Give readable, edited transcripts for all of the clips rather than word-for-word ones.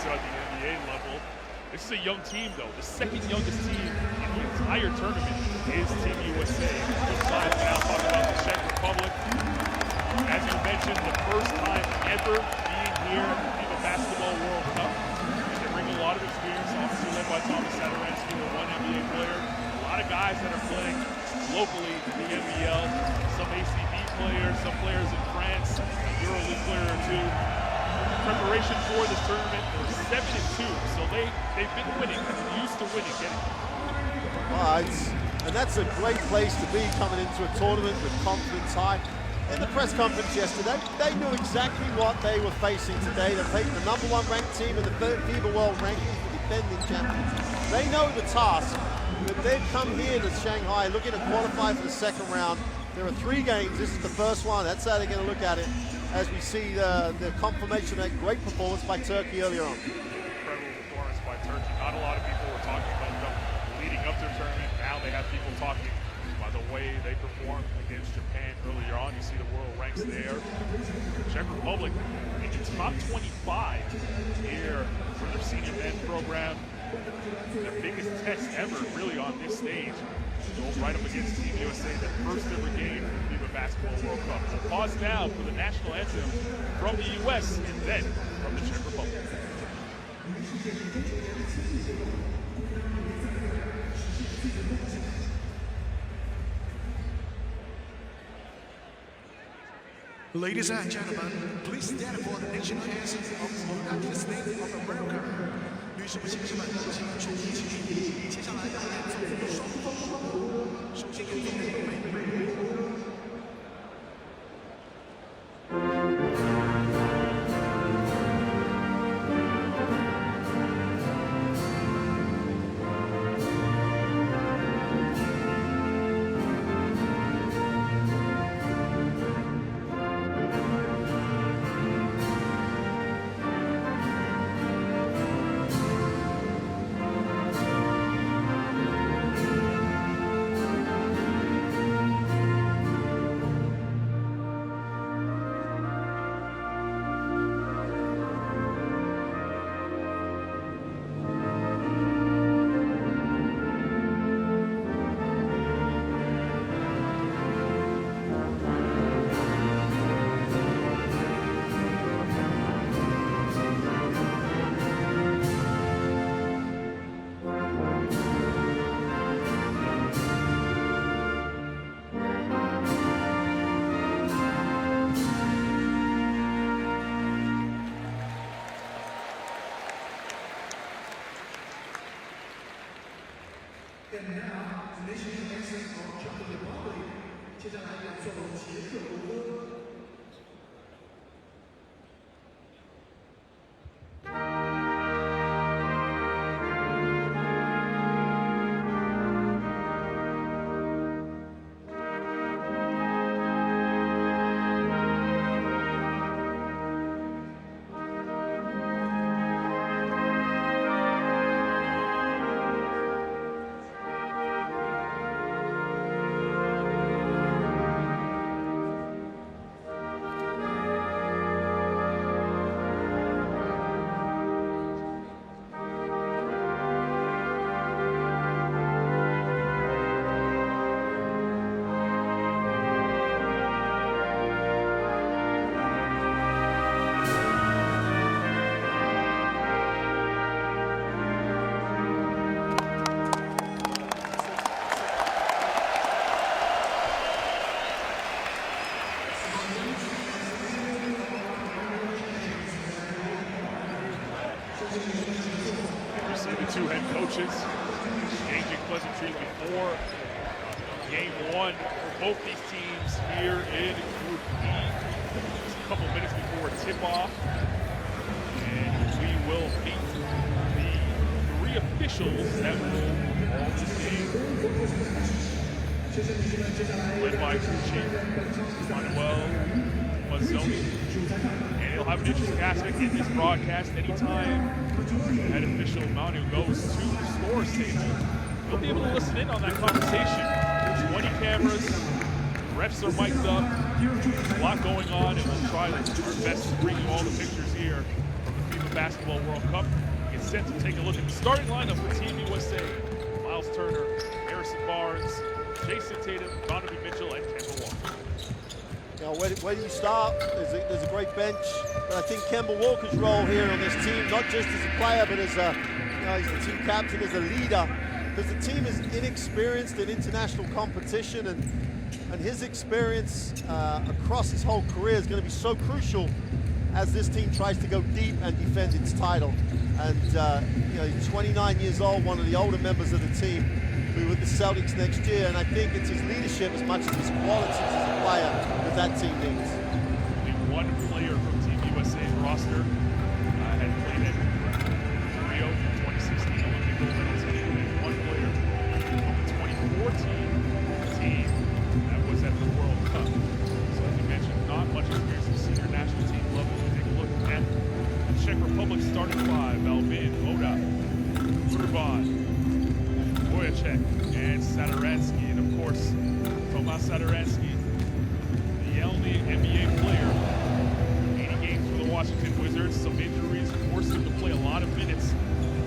also at the NBA level. This is a young team, though. The second youngest team in the entire tournament is Team USA. Both sides now talking about the Czech Republic. As you mentioned, the first time ever being here at the FIBA Basketball World Cup. And they bring a lot of experience, obviously led by Thomas Sadaransky, the one NBA player. A lot of guys that are playing locally in the NBL. Some ACB players, some players in France, a EuroLeague player or two. Preparation for this tournament, they're 7-2, so they've been winning, used to winning, and that's a great place to be coming into a tournament with confidence high. In the press conference yesterday, they knew exactly what they were facing today. They're facing the #1 ranked team in the FIBA World Rankings, the defending champions. They know the task, but they've come here to Shanghai looking to qualify for the second round. There are 3 games. This is the first one. That's how they're going to look at it, as we see the confirmation of that great performance by Turkey earlier on. Incredible performance by Turkey. Not a lot of people were talking about them leading up to the tournament. Now they have people talking by the way they performed against Japan earlier on. You see the world ranks there. Czech Republic in the top 25 here for their senior men's program. Their biggest test ever, really, on this stage. Go right up against Team USA, their first ever game in the FIBA Basketball World Cup. We'll pause now for the national anthem from the U.S. and then from the Czech Republic. Ladies and gentlemen, please stand for the national anthem of the United States of America. 女士们、先生们，请全体起立。接下来要演奏双风舞，首先演奏美美。And now, the national anthem of Czech Republic. 接下来演奏捷克国歌。The two head coaches exchanging pleasantries before game 1 for both these teams here in Group E. Just a couple minutes before tip-off, and we will meet the 3 officials that will call this game. Led by Crew Chief Manuel Mazzoni. And it'll have an interesting aspect in this broadcast. Anytime head official Manu goes to the scores table, you'll be able to listen in on that conversation. 20 cameras, refs are mic'd up, there's a lot going on, and we'll try our best to bring you all the pictures here from the FIBA FIBA Basketball World Cup. Get set to take a look at the starting lineup for Team USA. Miles Turner, Harrison Barnes, Jason Tatum, Donovan Mitchell, and Kemba Walker. You know, where do you start? There's a great bench, but I think Kemba Walker's role here on this team, not just as a player, but as a, you know, he's the team captain, as a leader, because the team is inexperienced in international competition, and his experience across his whole career is going to be so crucial as this team tries to go deep and defend its title. And you know, he's 29 years old, one of the older members of the team, who will be with the Celtics next year, and I think it's his leadership as much as his qualities as a player that team needs. Only one player from Team USA's roster had played at Rio 2016 Olympic gold medal team, and one player from the 2014 team that was at the World Cup. So as you mentioned, not much experience at the senior national team level. Take a look at the Czech Republic starting five: Albin, Voda, Urban, Wojciech, and Sadaransky. And of course, Tomas Sadaransky, the only NBA player, 80 games for the Washington Wizards, some injuries forced him to play a lot of minutes,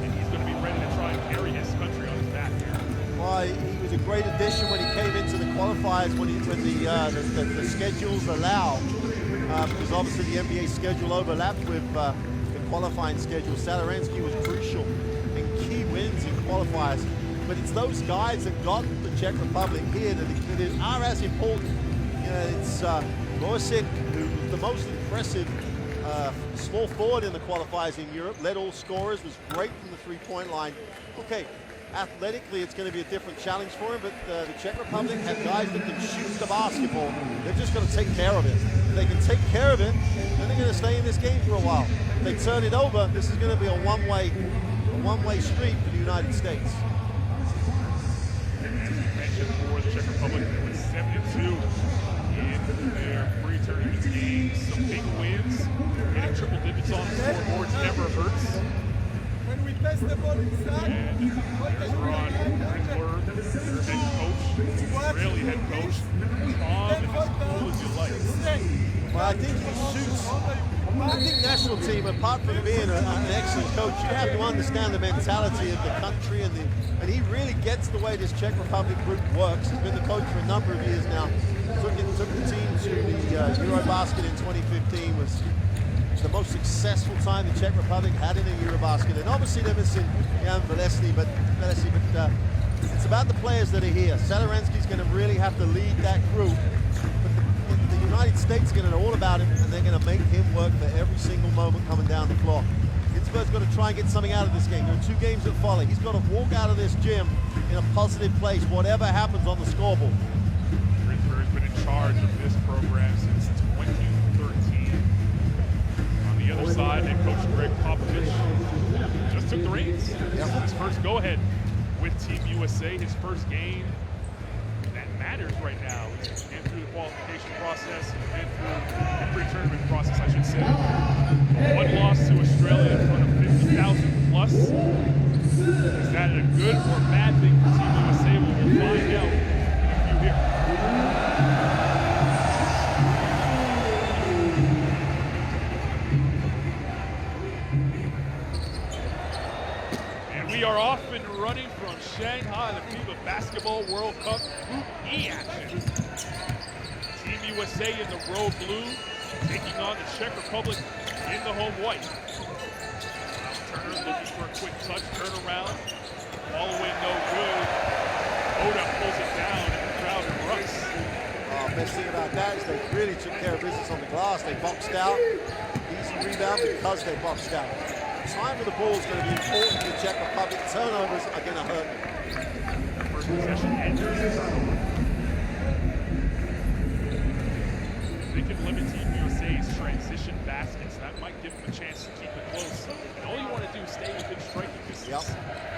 and he's going to be ready to try and carry his country on his back here. Well, he was a great addition when he came into the qualifiers, when the schedules allow, because obviously the NBA schedule overlapped with the qualifying schedule. Sadaransky was crucial in key wins in qualifiers, but it's those guys that got the Czech Republic here that are as important. You know, it's Wojciech, who was the most impressive small forward in the qualifiers in Europe, led all scorers, was great from the three-point line. Okay, athletically it's going to be a different challenge for him, but the Czech Republic have guys that can shoot the basketball. They're just going to take care of it. If they can take care of it, then they're going to stay in this game for a while. If they turn it over, this is going to be a one-way street for the United States. Mentioned for the Czech Republic, they went 7-2 in their pre-tournament games. Some big wins, hitting triple digits on the scoreboard never hurts. When we pass the ball inside, And Ron Rickler, their head coach, Israeli head coach, calm and as cool as you like. Well, I think he suits. I think national team, apart from being an excellent coach, you have to understand the mentality of the country, and he really gets the way this Czech Republic group works. He's been the coach for a number of years now. Took the team to the Eurobasket in 2015. Was the most successful time the Czech Republic had in a Eurobasket. And obviously they're missing Jan Velesny, but it's about the players that are here. Sadaransky's going to really have to lead that group. But the United States is going to know all about him, and they're going to make him work for every single moment coming down the floor. Ginsberg's got to try and get something out of this game. There are 2 games that follow. He's got to walk out of this gym in a positive place, whatever happens on the scoreboard. Ginsberg's been in charge of this program since 2013. On the other side, head coach Greg Popovich just took the reins. Yep. His first go-ahead with Team USA, his first game that matters right now. He's been through the qualification process, he's been through the pre-tournament process, I should say. One loss to Australia in front of 50,000 plus. Is that a good or bad thing for Team USA? We'll find out in a few here. We are off and running from Shanghai, the FIBA Basketball World Cup Group E action. Team USA in the row blue, taking on the Czech Republic in the home white. Turner looking for a quick touch, turn around, all away no good. Oda pulls it down and the crowd erupts. Best thing about that is they really took care of business on the glass. They boxed out, easy rebound because they boxed out. Time with the ball is going to be important for the Czech Republic. Turnovers are going to hurt them. First possession enters the turnover. They can limit Team USA's transition baskets. That might give them a chance to keep it close. And all you want to do is stay within striking distance.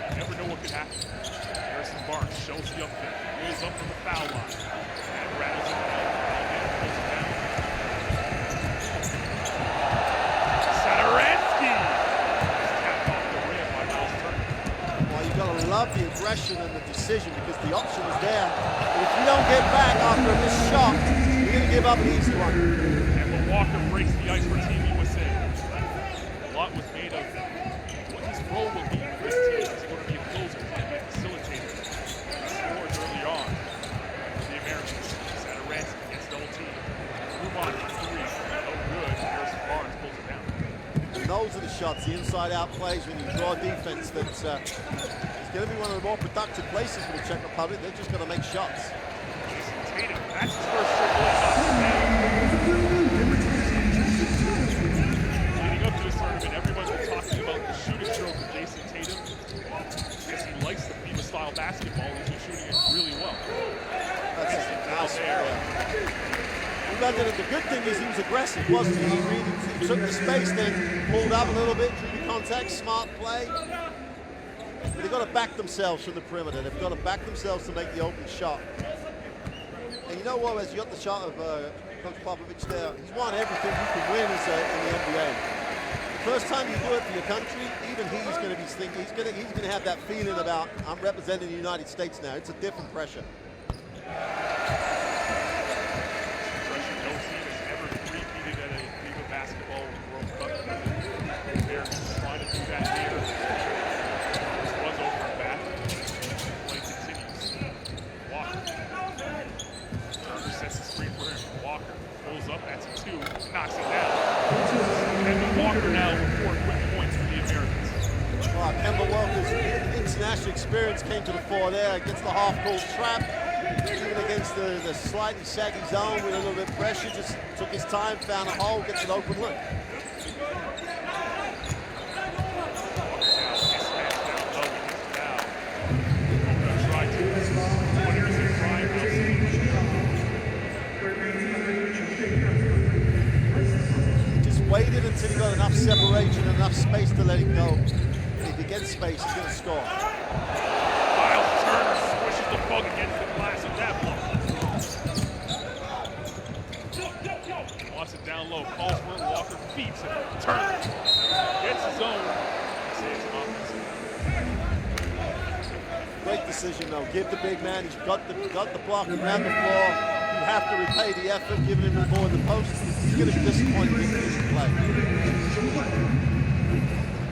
You never know what could happen. Harrison Barnes shows the up there. Rolls up from the foul line. And rattles it down. Pulls it down. Sadaransky! Gotta love the aggression and the decision, because the option was there. But if you don't get back after a missed shot, you're going to give up an easy one. And Walker breaks the ice for Team USA. A lot was made of of the shots, the inside-out plays when you draw defense, that is going to be one of the more productive places for the Czech Republic. They're just going to make shots. Tatum, that's his first triple leading up to this tournament, everyone's been talking about the shooting stroke of Jason Tatum. Because he likes the FIBA style basketball, he's been shooting it really well. That's nice there. The good thing is he was aggressive, wasn't he? He took the space, then pulled up a little bit, drew the contact, smart play. But they've got to back themselves from the perimeter. They've got to back themselves to make the open shot. And you know what, as you got the shot of Coach Popovich there, he's won everything you can win as in the NBA. The first time you do it for your country, even he's going to be thinking, he's going to have that feeling about, I'm representing the United States now. It's a different pressure. FIBA Basketball World Cup. They're trying to do that here. This was over and back. Play continues. Walker. Turner sets the screen for him. Walker pulls up. That's a 2. Knocks it down. Kemba Walker now with 4 quick points for the Americans. Well, Kemba Walker's international experience came to the fore there against the half-court trap. Even against the slightly saggy zone with a little bit of pressure, just took his time, found a hole, gets an open look. Just waited until he got enough separation, enough space to let him go. If he gets space, he's going to score. Miles Turner squishes the bug against the glass of that block. Wants it down low, calls for it, Walker feeds it. Turner gets his own. Saves an offensive. Great decision though. Give the big man. He's got the block around the floor. You have to repay the effort, giving him the ball in the post. He's going to be disappointed if he doesn't play.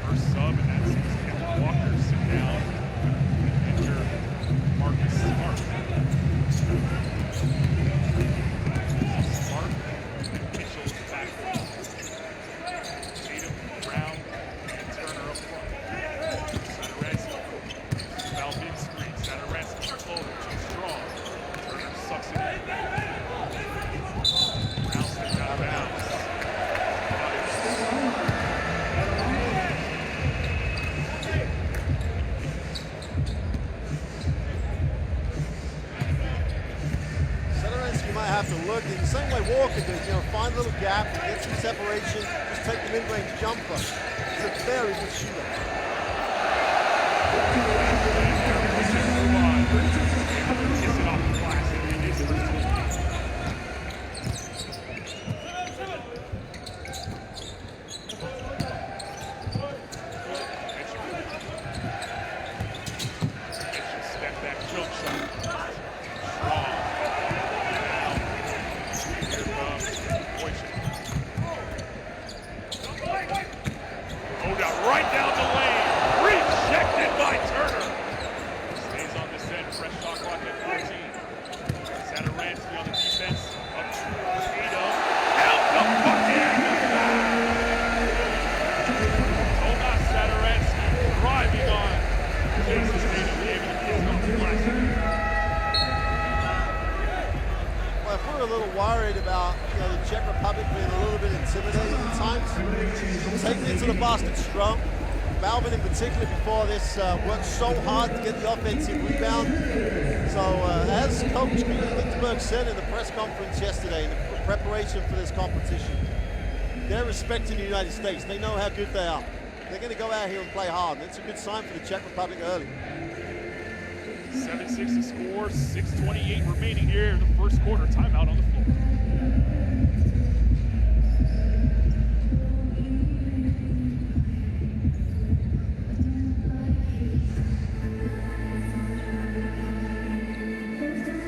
First sub, and that's Kemba Walker sit down. Enter Marcus Smart. Smart. Mitchell back. Tatum, Brown, and Turner up front. Satoransky. Foul mid-screen. Satoransky floater, too strong. Turner sucks it in. Brown steps out of bounds. Satoransky might have to look in the same way Walker did, find a little gap, get some separation, just take the mid-range jumper. He's a very good shooter. Gets it off the glass, and it is first. Mitchell step back choke shot. Strong. Here comes Boychuk. Oh, down right down the lane. Rejected by Turner. Stays on this end. Fresh shot clock at 14. Satoransky on the defense. Up to Tatum. Help the bucket. Tomas Satoransky driving on Jason Tatum. Able to kiss off the glass. Well, if we're a little worried about the Czech Republic being a little bit intimidating at times, taking it to the basket strong. Balvin in particular before this worked so hard to get the offensive rebound. So as Coach Lindbergh said in the press conference yesterday in the preparation for this competition, they're respecting the United States. They know how good they are. They're going to go out here and play hard, and it's a good sign for the Czech Republic early. 7-6 to score, 6:28 remaining here in the first quarter. Timeout on the floor.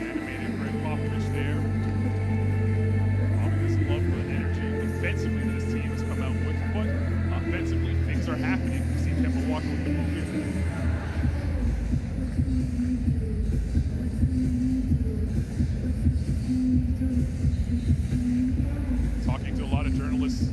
Animated Greg Popovich there. Obviously love for the energy defensively that his team has come out with, but offensively things are happening. We see Kemba Walker with the move here. Talking to a lot of journalists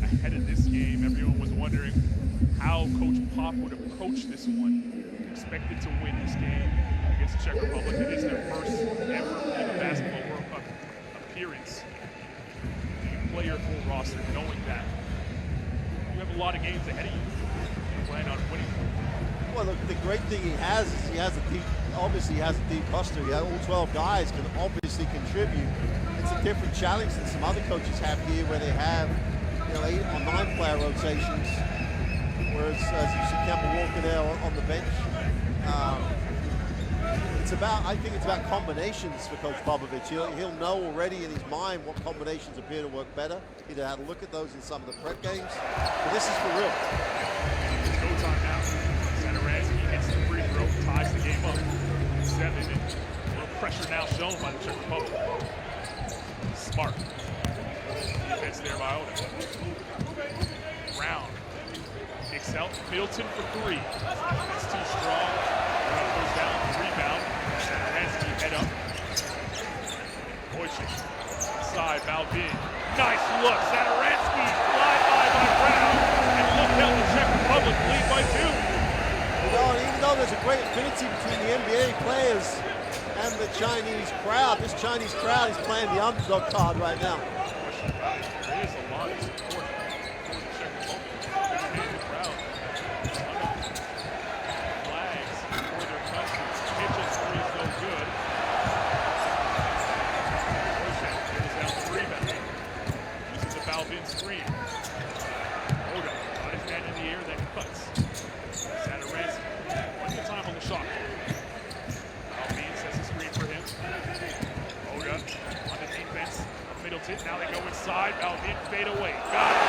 ahead of this game, everyone was wondering wondering how Coach Pop would approach this one. Expected to win this game against the Czech Republic. It is their first ever FIBA Basketball World Cup appearance. You play your full roster knowing that you have a lot of games ahead of you. You plan on winning. Well, look, the great thing he has is he has a deep, obviously he has a deep roster. All 12 guys can obviously contribute. It's a different challenge than some other coaches have here where they have, 8 or 9 player rotations. Whereas, as you see Kemba Walker there on the bench. I think it's about combinations for Coach Popovich. He'll know already in his mind what combinations appear to work better. He'll had a look at those in some of the prep games. But this is for real. It's go time now. Satoransky hits the free throw, ties the game up. 7, and a little pressure now shown by the Czech Republic. Smart. Defense there by Oda. Brown kicks out. Middleton for 3. That's too strong. Brown goes down. Rebound. Satoransky head up. Wojcik. Side, Balvin. Nice look. Satoransky fly by Brown. And look how the Czech Republic lead by 2. And even though there's a great affinity between the NBA players and the Chinese crowd, this Chinese crowd is playing the underdog card right now. There is a lot of support for the Czech Republic. The crowd. Flags for their country. Mitchell's 3 is no good. Wojcik goes down the rebound. Uses the Balvin screen. Oda got his hand in the air, then cuts. Satoransky, plenty of time on the shot. Balvin sets the screen for him. Oda on the defense. Middleton, now they go inside. Balvin fade away. Got it.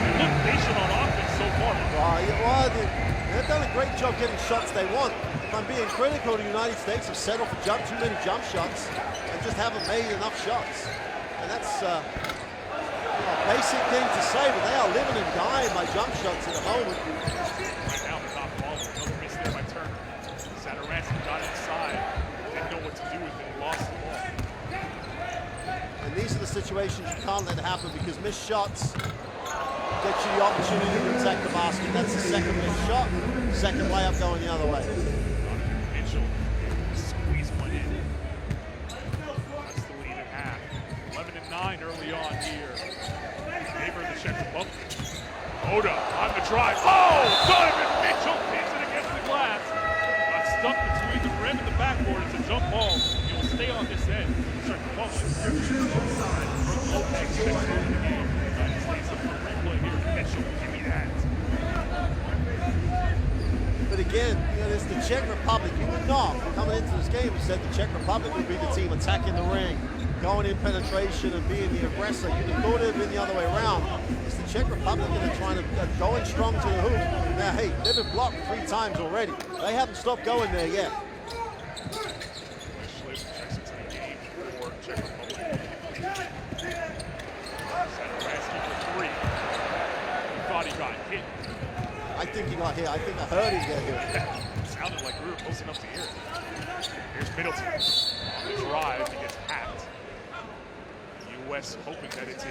They look patient on offense so far. They've done a great job getting shots they want. If I'm being critical, the United States have settled for too many jump shots and just haven't made enough shots. And that's a basic thing to say, but they are living and dying by jump shots at the moment. Right now, they're not falling. Another miss there by Turner. Satoransky got inside. Didn't know what to do with it. Lost the ball. And these are the situations you can't let happen because missed shots get you the opportunity to protect the basket. That's the second missed shot. Second layup going the other way. Mitchell squeeze one in. That's the lead at half. 11-9 early on here. In favor of the Czech Republic. Oda on the drive. Oh! Donovan Mitchell pins it against the glass. Got stuck between the rim and the backboard. It's a jump ball. He will stay on this end. Czech Republic. Lopez checks over the game. United States up for replay here. Mitchell, give me that. But again, there's the Czech Republic. You would not, coming into this game, you said the Czech Republic would be the team attacking the ring, going in penetration and being the aggressor. You'd have thought it would have been the other way around. It's the Czech Republic that are trying to go in strong to the hoop. Now, hey, they've been blocked 3 times already. They haven't stopped going there yet. Schliff checks into the game for Czech Republic. Satoransky for 3. He thought he got hit. I think he got hit. I think I heard him get hit. Sounded like we were close enough to hear it. Here's Middleton on the drive. He gets hacked. U.S. hoping that it's a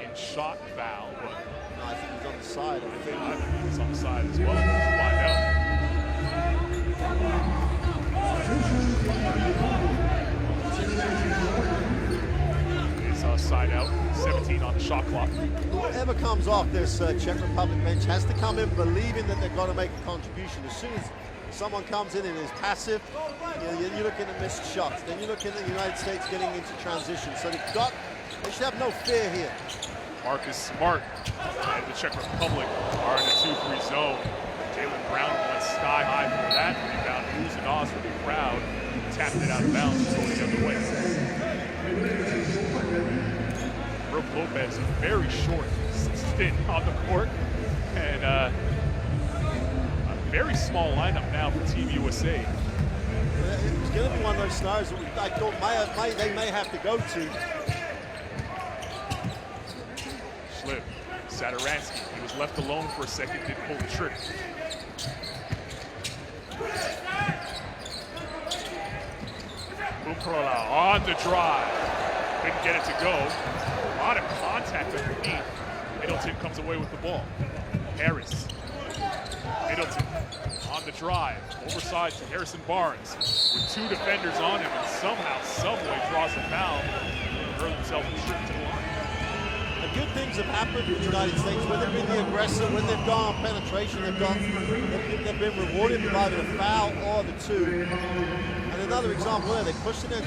in-shot foul, but No, I think he's on the side. I think he's on the side as well. We'll find out. It's side out. 17 on the shot clock. Whoever comes off this Czech Republic bench has to come in believing that they've got to make a contribution. As soon as someone comes in and is passive, you're looking at missed shots. Then you're looking at the United States getting into transition. So they should have no fear here. Marcus Smart and the Czech Republic are in a 2-3 zone. Jalen Brown went sky high for that rebound. Who's an Oz for the crowd. Tapped it out of bounds and going the other way. Brooke Lopez, a very short stint on the court. And a very small lineup now for Team USA. It's going to be one of those scenarios that I thought they may have to go to. Schliff, Satoransky, he was left alone for a second, didn't pull the trigger. Buprola on the drive. Couldn't get it to go. A lot of contact underneath. Middleton comes away with the ball. Harris. Middleton on the drive. Overside to Harrison Barnes with 2 defenders on him, and somehow, someway draws a foul. Earned himself a trip to the line. And good things have happened in the United States. When they've been the aggressor, when they've gone on penetration, they've been rewarded with either a foul or the 2. And another example there, they pushed it in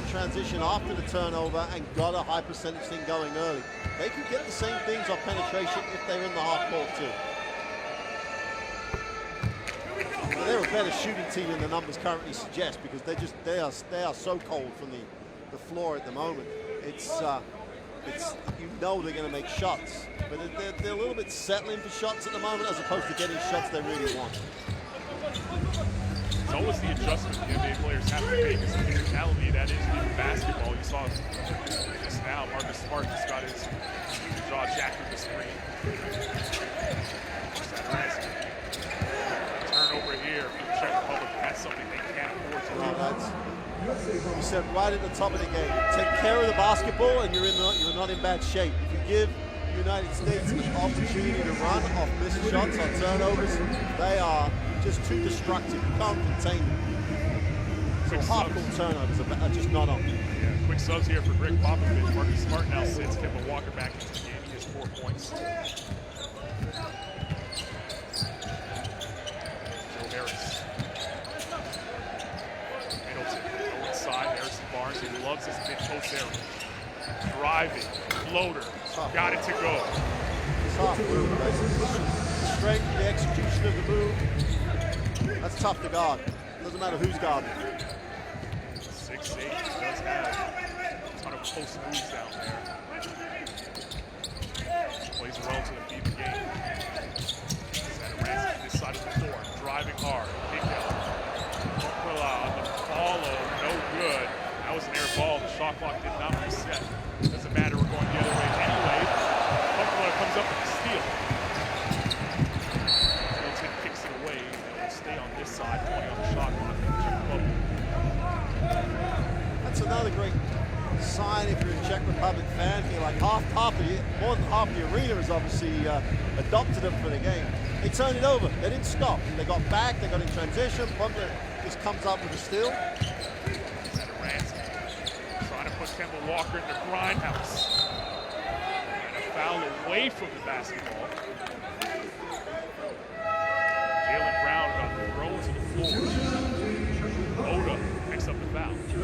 transition after the turnover and got a high percentage thing going early. They can get the same things on penetration if they're in the half court too. But they're a better shooting team than the numbers currently suggest, because they are so cold from the floor at the moment. It's you know they're going to make shots, but they're a little bit settling for shots at the moment as opposed to getting shots they really want. It's always the adjustment the NBA players have to make. It's a physicality that is in basketball. You saw just now, Marcus Smart just got his jaw jacked with the screen. Turnover here for the Czech Republic. That's something they can't afford to lose. You said right at the top of the game, take care of the basketball and you're not in bad shape. If you give the United States an opportunity to run off missed shots on turnovers, they are just too destructive. You can't contain them. So half-court turnovers are just not on. Yeah, quick subs here for Greg Popovich. Marcus Smart now sits. Kemba Walker back into the game. He has 4 points. Joe Harris. Middleton, go inside. Harrison Barnes, he loves his mid-post area. Driving, floater, got it to go. It's half move, right? The strength, the execution of the move. That's tough to guard. Doesn't matter who's guarding. 6'8", does have a ton of post moves down there. Plays well to the FIBA game. Santa this side of the floor, driving hard, kick out. On the follow, no good. That was an air ball. The shot clock did not reset. Doesn't matter, we're going the other way anyway. Buffalo comes up with the steal. Middleton kicks it away. They'll stay on this side, 20 on the shot clock. That's another great sign if you're a Czech Republic fan. You're like more than half the arena has obviously adopted them for the game. They turned it over. They didn't stop. They got back. They got in transition. Butler just comes up with a steal. Trying to push Kemba Walker in the grindhouse. And a foul away from the basketball. Jaylen Brown got thrown to the floor. Oda picks up the foul. See at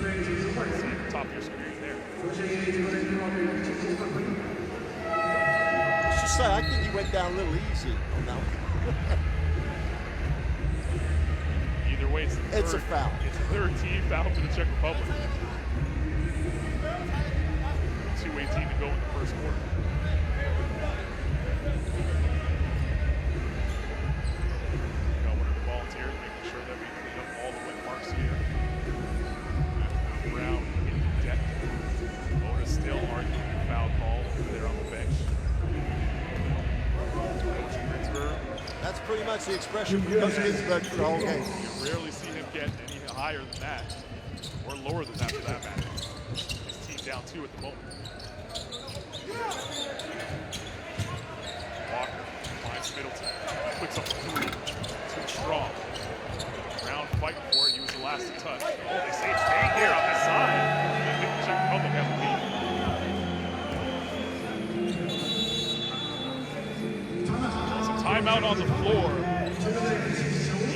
the top of your screen there. I should say, I think he went down a little easy on that one. Either way, it's a foul. It's the 3rd team foul for the Czech Republic. 2:18 to go in the first quarter. Got one of the volunteers making sure that we clean up all the wet marks here. Brown in the deck. Oda still arguing the foul call over there on the bench. Coach Ginsburg. That's pretty much the expression from Coach Ginsburg for the whole game. You rarely see him get any higher than that, or lower than that for that matter. His team down 2 at the moment. Walker finds Middleton. Puts up 3. Too strong. Brown fighting for it. He was the last to touch. Oh, they say stay here on this side. I think the Czech Republic have the lead. Some timeout on the floor.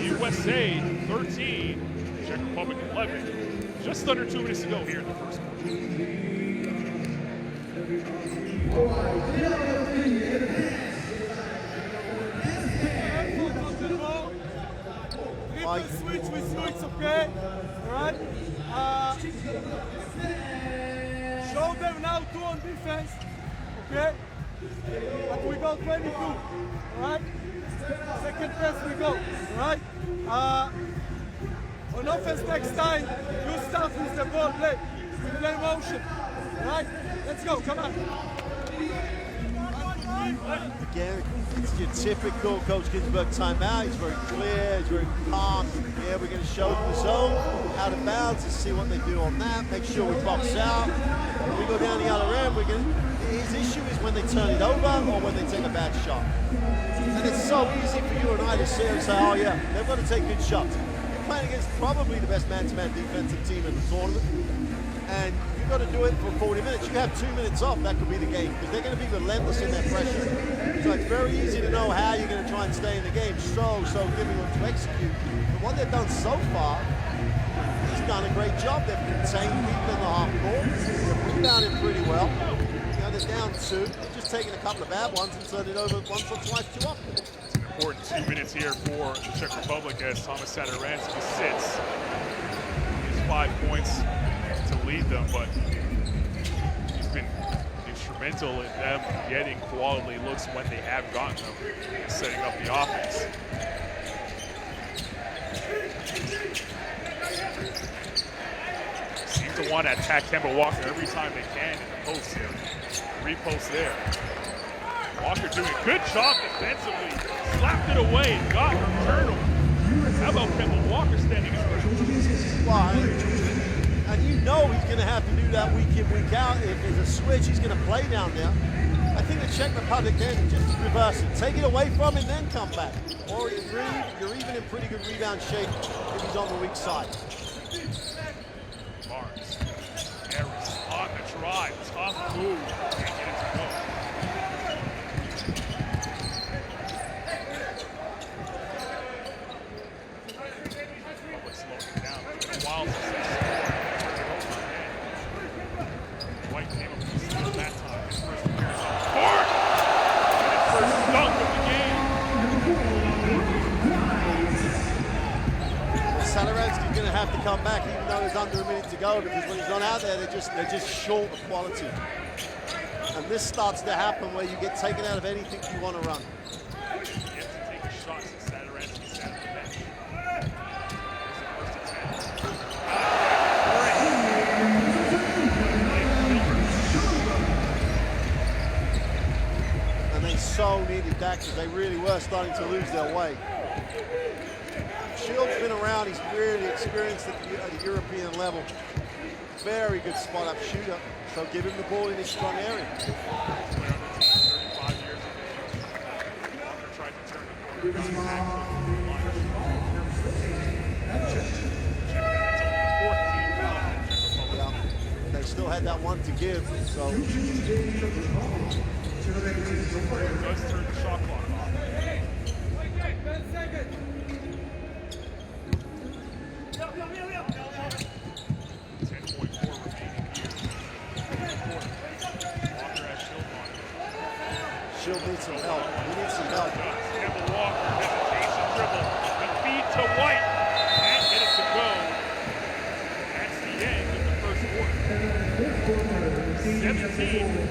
USA 13, Czech Republic 11. Just under 2 minutes to go here in the first quarter. Switch with you, it's okay. Alright? Show them now 2 on defense. Okay? But we go 22. Alright? Second press we go. Alright? On offense next time, you start with the ball play. We play motion. Alright? Let's go, come on. Again, it's your typical Coach Ginsburg timeout. He's very clear, he's very calm. Yeah, we're going to show them the zone, out of bounds, and see what they do on that. Make sure we box out. When we go down the other end, his issue is when they turn it over or when they take a bad shot. And it's so easy for you and I to sit and say, oh yeah, they're going to take good shots. You're playing against probably the best man-to-man defensive team in the tournament. And you've got to do it for 40 minutes. You have 2 minutes off, that could be the game, because they're going to be relentless in their pressure. So it's very easy to know how you're going to try and stay in the game. So difficult to execute. But what they've done so far, he's done a great job. They've contained people in the half court. They've rebounded pretty well. They're down 2. They've just taken a couple of bad ones and turned it over once or twice too often. It's an important 2 minutes here for the Czech Republic as Thomas Sadaransky sits. He's 5 points to lead them, but he's been instrumental in them getting quality looks when they have gotten them and setting up the offense. Seem to want to attack Kemba Walker every time they can in the post here. Repost there. Walker doing a good job defensively. Slapped it away, got her turnover. How about Kemba Walker standing his ground? Well, and you know he's going to have to do that week in, week out. If there's a switch, he's going to play down there. I think the Czech Republic then just reverse it. Take it away from him, then come back. Or you're even in pretty good rebound shape if he's on the weak side. Barnes. Harris on the drive. Tough move. Can't get it to go. Public slowing it down. It's been a while since they scored. White came up with the steal that time. His first appearance on the court. His first dunk of the game. Sadaransky's going to have to come back even though there's under a minute to go, because when he's not out there, they're just short of quality. And this starts to happen where you get taken out of anything you want to run. You have to take a shot since Sadaransky sat on the bench. Here's the first attempt. And they so needed that because they really were starting to lose their way. Shield's been around, he's really experienced at the European level. Very good spot-up shooter, so give him the ball in his strong area. 35 years ago. Walker tried to turn the corner, got back to the line. Yeah, they still had that one to give, so. Does turn the shot clock off. 10 seconds. 10.4 remaining here. Walker has Shield on him. Shield needs some help. He needs some help. Kemba Walker, hesitation dribble. The feed to White. Can't get it to go. That's the end of the first quarter.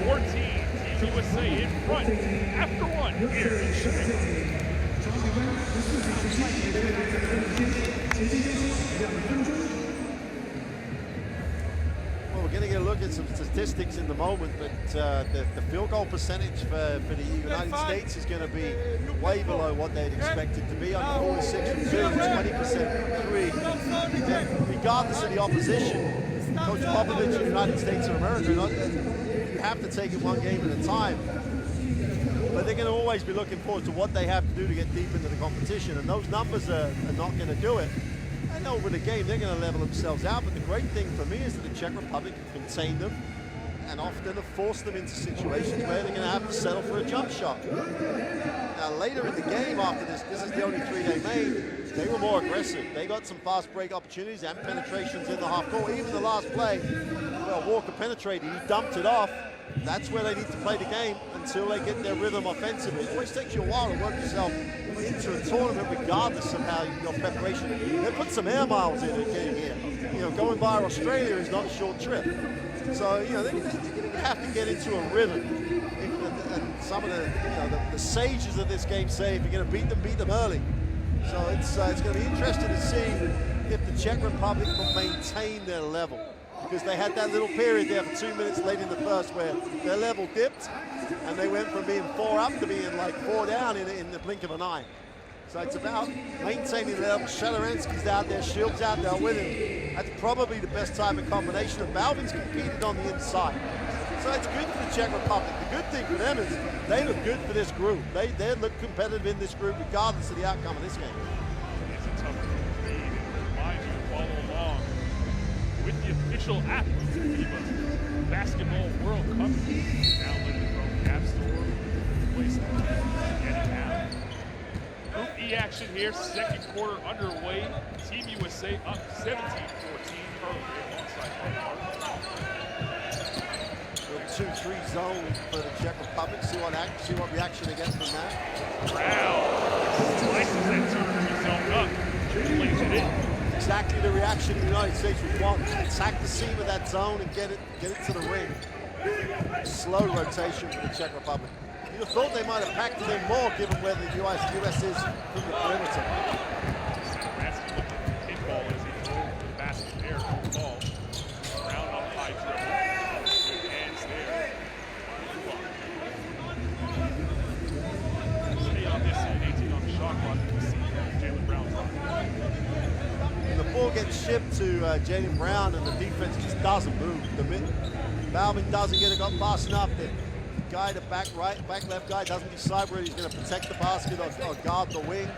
17-14. Team USA in front after one here in Chicago. Well, we're going to get a look at some statistics in the moment, but the field goal percentage for the United States is going to be way below what they'd expect it to be. Under 46 from 2, 20% from 3. Regardless of the opposition, Coach Popovich and the United States of America, you have to take it one game at a time. But they're going to always be looking forward to what they have to do to get deep into the competition, and those numbers are not going to do it. And over the game, they're going to level themselves out. But the great thing for me is that the Czech Republic can contain them and often have forced them into situations where they're going to have to settle for a jump shot. Now, later in the game, after this is the only 3 they made, they were more aggressive. They got some fast break opportunities and penetrations in the half court. Even the last play, well, Walker penetrated, he dumped it off. That's where they need to play the game until they get their rhythm offensively. It always takes you a while to work yourself into a tournament regardless of how your preparation. They put some air miles in it getting here. You know, going by Australia is not a short trip. So, you know, they're going to have to get into a rhythm. And some of the sages of this game say if you're going to beat them early. So it's going to be interesting to see if the Czech Republic will maintain their level. because they had that little period there for 2 minutes late in the first where their level dipped and they went from being 4 up to being like 4 down in the blink of an eye. So it's about maintaining the level. Shadaransky's out there, Shields out there winning. That's probably the best type of combination. And Balvin's competed on the inside. So it's good for the Czech Republic. The good thing for them is they look good for this group. They look competitive in this group regardless of the outcome of this game. It's a tough group to beat. It reminds you to follow along with the official app of the FIBA Basketball World Cup. Download it from the App Store. Play Store. Get it now. Group E action here. Second quarter underway. Team USA up 17-14. Currently alongside Park. 2-3 zone for the Czech Republic. See what reaction they get from that. Brown slices that 2-3 zone up. Lays it in. Exactly the reaction the United States would want. Attack the seam of that zone and get it to the ring. Slow rotation for the Czech Republic. You'd have thought they might have packed it in more given where the US is from the perimeter. Ransky looked at the pinball as he drove the basket there. Good ball. Brown up high dribble. Good hands there. Stay on this side, 18 on the shot clock. We'll see Jaylen Brown's on. And the ball gets shipped to Jaylen Brown, and the defense just doesn't move. Balvin doesn't get it got fast enough. The guy, the back left guy doesn't decide whether he's going to protect the basket or guard the wing.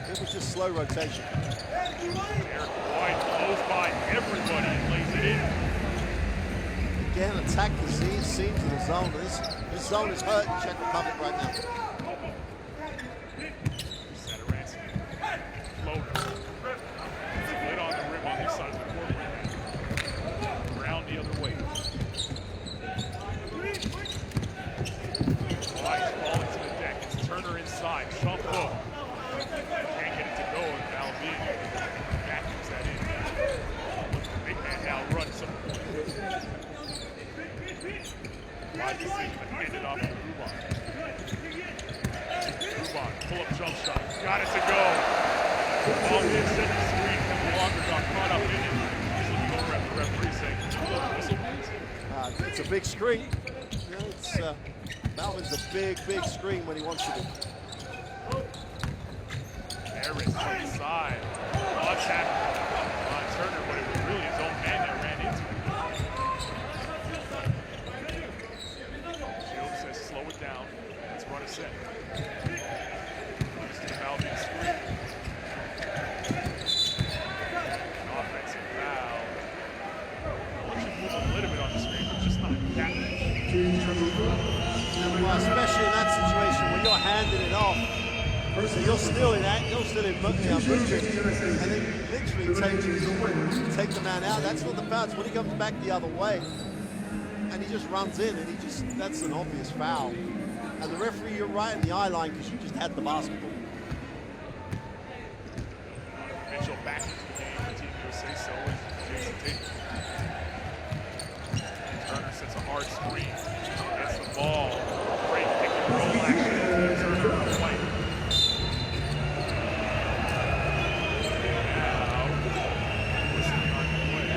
It was just slow rotation. Eric White blows by everybody and lays it in. Again, attack the seams of the zone. This zone is hurting Czech Republic right now. Czech floater. Split on the rim on this side of the court right now. Brown the other way. White ball into the deck. It's Turner inside. Jump hook. Can't get it to go, and Balvin vacuums that in. Look at the big man now run some point. Wide receiver, but handed off to Ruban. Ruban, pull-up jump shot. Got it to go. Off the extended screen. Walker got caught up in it. He's looking over at the referee saying, whistle please. It's a big screen. You know, Balvin's a big screen when he wants to be. Harris from the side. Attack on Turner, but it was really his own man that ran into him. Shields says slow it down. Let's run a set. Goes to the Balvin screen. An offensive foul. Well, it should move a little bit on the screen, but just not that much. Well, especially in that situation when you're handing it off, so you're still in moving, and then literally take the man out. That's not the foul. It's when he comes back the other way, and he just runs in, and that's an obvious foul. And the referee, you're right in the eye line because you just had the basketball. Mitchell back into the game for Team USA, so is Jason Tate. Turner sets a hard screen, gets the ball. Great pick and roll action. Turner on White. Now, listening on the play.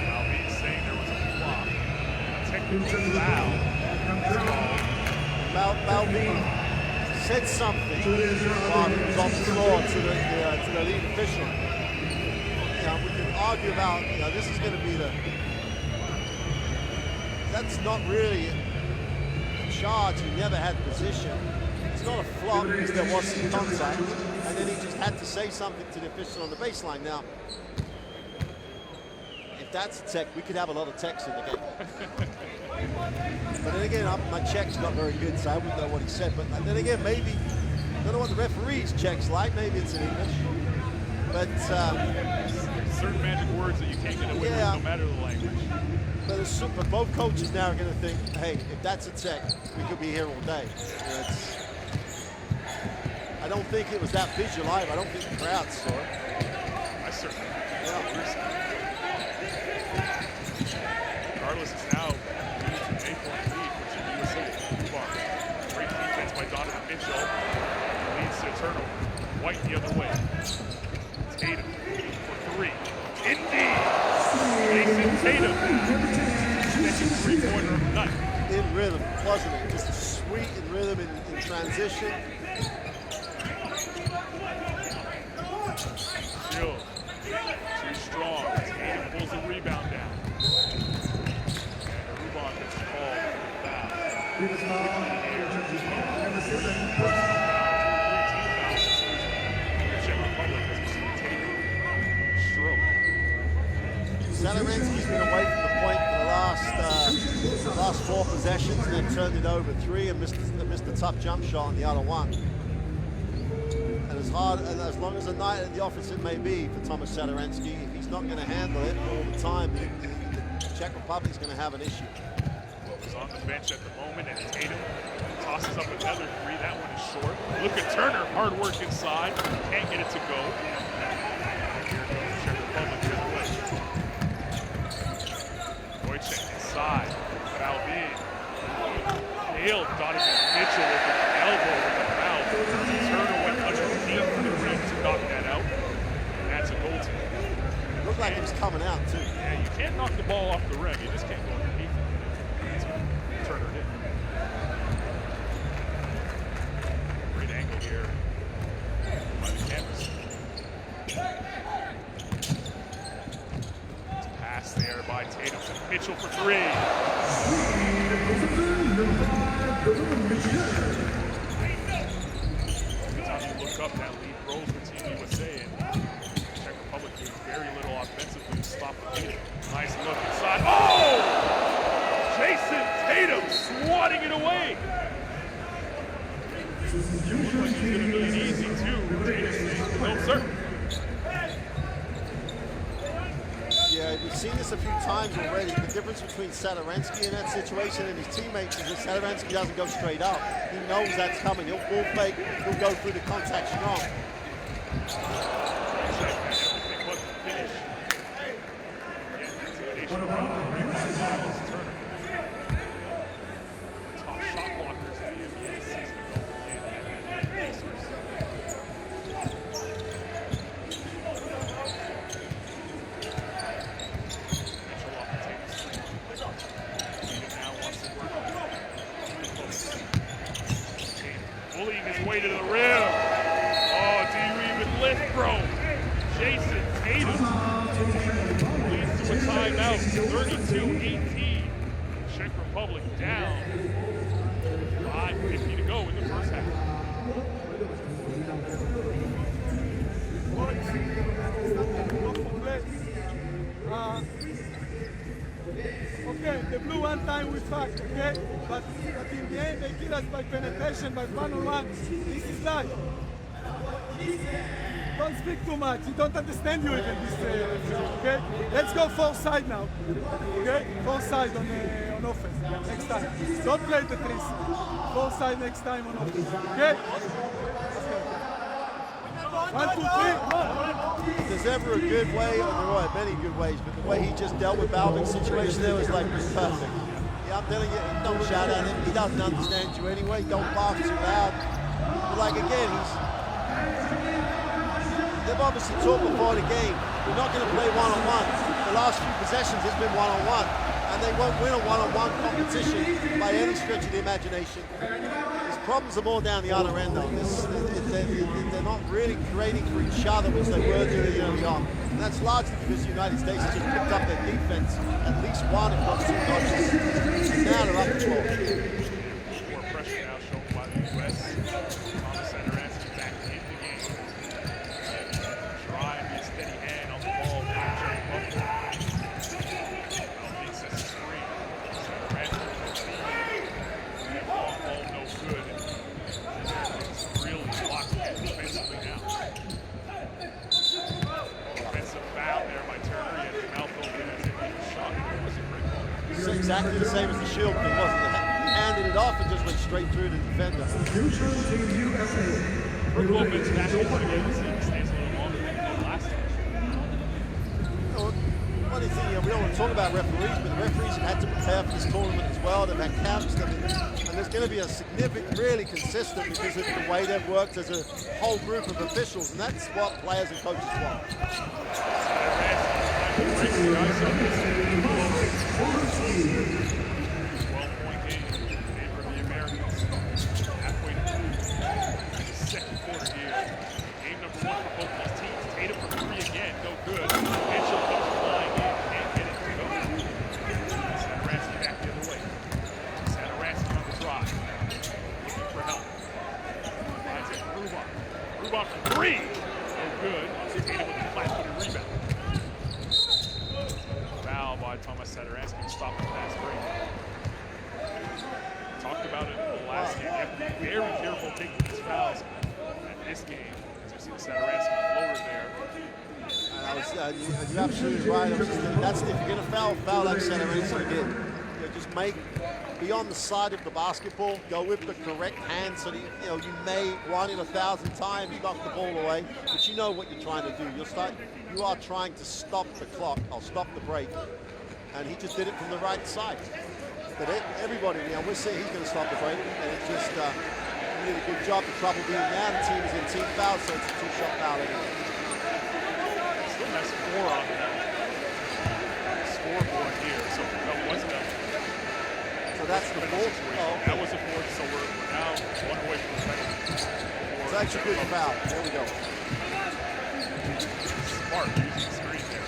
Balvin saying there was a flop. A technical foul. Balvin said something while he was on the floor to the lead official. You know, we can argue about, this is going to be that's not really a charge. He never had position. It's not a flop because there was some contact, and then he just had to say something to the official on the baseline. Now, if that's a tech, we could have a lot of techs in the game. But then again, my Czech's not very good, so I wouldn't know what he said. But then again, maybe, I don't know what the referee's Czech's like. Maybe it's in English. But certain magic words that you can't get away with no matter the language. But both coaches now are going to think, hey, if that's a tech, we could be here all day. I don't think it was that visual either. I don't think the crowd saw it. I certainly Regardless, it's now an 8-point lead for Team USA. Great defense by Donovan Mitchell. Leads to a turnover. White the other way. Tatum for three. Indeed. Jason Tatum second three-pointer of the night. In rhythm, wasn't it? Just sweet in rhythm in transition. Shield, too strong. Tatum pulls the rebound down. And Rubon gets called for the foul. Czech Republic as we see Tatum stroke. Sadaransky's been away from the point for the last 4 possessions and then turned it over 3 and missed a tough jump shot on the other one. And as hard and as long as a night at the office it may be for Thomas Sadaransky, if he's not going to handle it all the time, the Czech Republic's going to have an issue. He's on the bench at the moment, and Tatum tosses up another 3. That one is short. Look at Turner, hard work inside, can't get it to go. Here goes Czech Republic the other way. Wojciech inside, foul being nailed. Donovan Mitchell with an elbow with the mouth. Turner went underneath the rim to knock that out, and that's a goal team. Looked like he was coming out too. Yeah, you can't knock the ball off the rim. You just can't go underneath it. That's what Turner did. Great angle here by the canvas. Pass there by Tatum to Mitchell for 3. Every time you look up, that lead grows for Team USA, and Czech Republic doing very little offensively to stop the lead. Nice look inside. Oh! Jason Tatum swatting it away. Looks like he's going to be an easy 2. Tatum, no, sir. Yeah, we've seen this a few times already. The difference between Sadaransky in that situation and his teammates is that Sadaransky doesn't go straight up. He knows that's coming. He'll ball fake. He'll go through the contact strong. Top shot blockers in the NBA season. Bullying his way to the rim. Oh, do you even lift, bro? Jason Tatum leads to a timeout. 32-18. Czech Republic down. 5:50 to go in the first half. Okay, the blue one time we fucked, okay? But in the end, they kill us by penetration, by one-on-one. This is life. Don't speak too much. You don't understand you even this, okay? Let's go 4 side now, okay? 4 side on offense next time. Don't play the 3. 4 side next time on offense, okay? 1, 2, 3. If there's ever a good way, or there are many good ways, but the way he just dealt with Balvin's situation there was like perfect. Yeah, I'm telling you, don't shout at him. He doesn't understand you anyway. Don't laugh too loud. But like again, they've obviously talked before the game. We're not going to play one-on-one. The last few possessions has been one-on-one, and they won't win a one-on-one competition by any stretch of the imagination. His problems are more down the other end, though. They're not really creating for each other, which they were doing early on. And that's largely because the United States has just picked up their defense at least 1, if not 2 notches. And now they're up to 12. More pressure now shown by the U.S. Thomas Sadaransky back in the game. Try and be a steady hand on the ball for the Czech Republic. Makes a screen. Sadaransky. Ball no good. Really blocking it defensively now. Offensive foul there by Turner. He had his mouth open as if he was shot. It was a great ball. It's exactly the same as the Shield thing, wasn't it? He handed it off and just went straight through the defender. Rick Lopez back into the game. He stays a little longer than he did last time. Funny thing, we don't want to talk about referees, but the referees have had to prepare for this tournament as well. They've had camps, and there's going to be a significant, really consistent because of the way they've worked as a whole group of officials, and that's what players and coaches want. breaks the ice on this. 12-point game in favor of the Americans. Halfway through the second quarter here. Game number 1 for both these teams. Tatum for 3 again, no good. Mitchell comes flying in, can't get it to go. Satoransky back the other way. Satoransky on the drive. Looking for help. Finds it, Rubon. Rubon for 3. No good. Tatum with the flat-footed rebound. Foul by Thomas Satoransky to stop the fast break. Talked about it in the last game. You have to be very careful taking these fouls at this game. As you see the Satoransky floater there. You're absolutely right. That's if you're going to foul like Satoransky did. Just be on the side of the basketball, go with the correct hand so that you may 1 in 1,000 times knock the ball away, but you know what you're trying to do. You are trying to stop the clock or stop the break, and he just did it from the right side. But everybody, we're saying he's going to stop the break, and it just he did a good job. The trouble being now the team is in team foul, so it's a 2-shot foul anyway. Still has 4 on the scoreboard here, so that wasn't a. So that's the 4th. Oh, okay. That was a 4th, so we're now 1 away from the second. So that's a good foul. There we go. Smart using the screen there.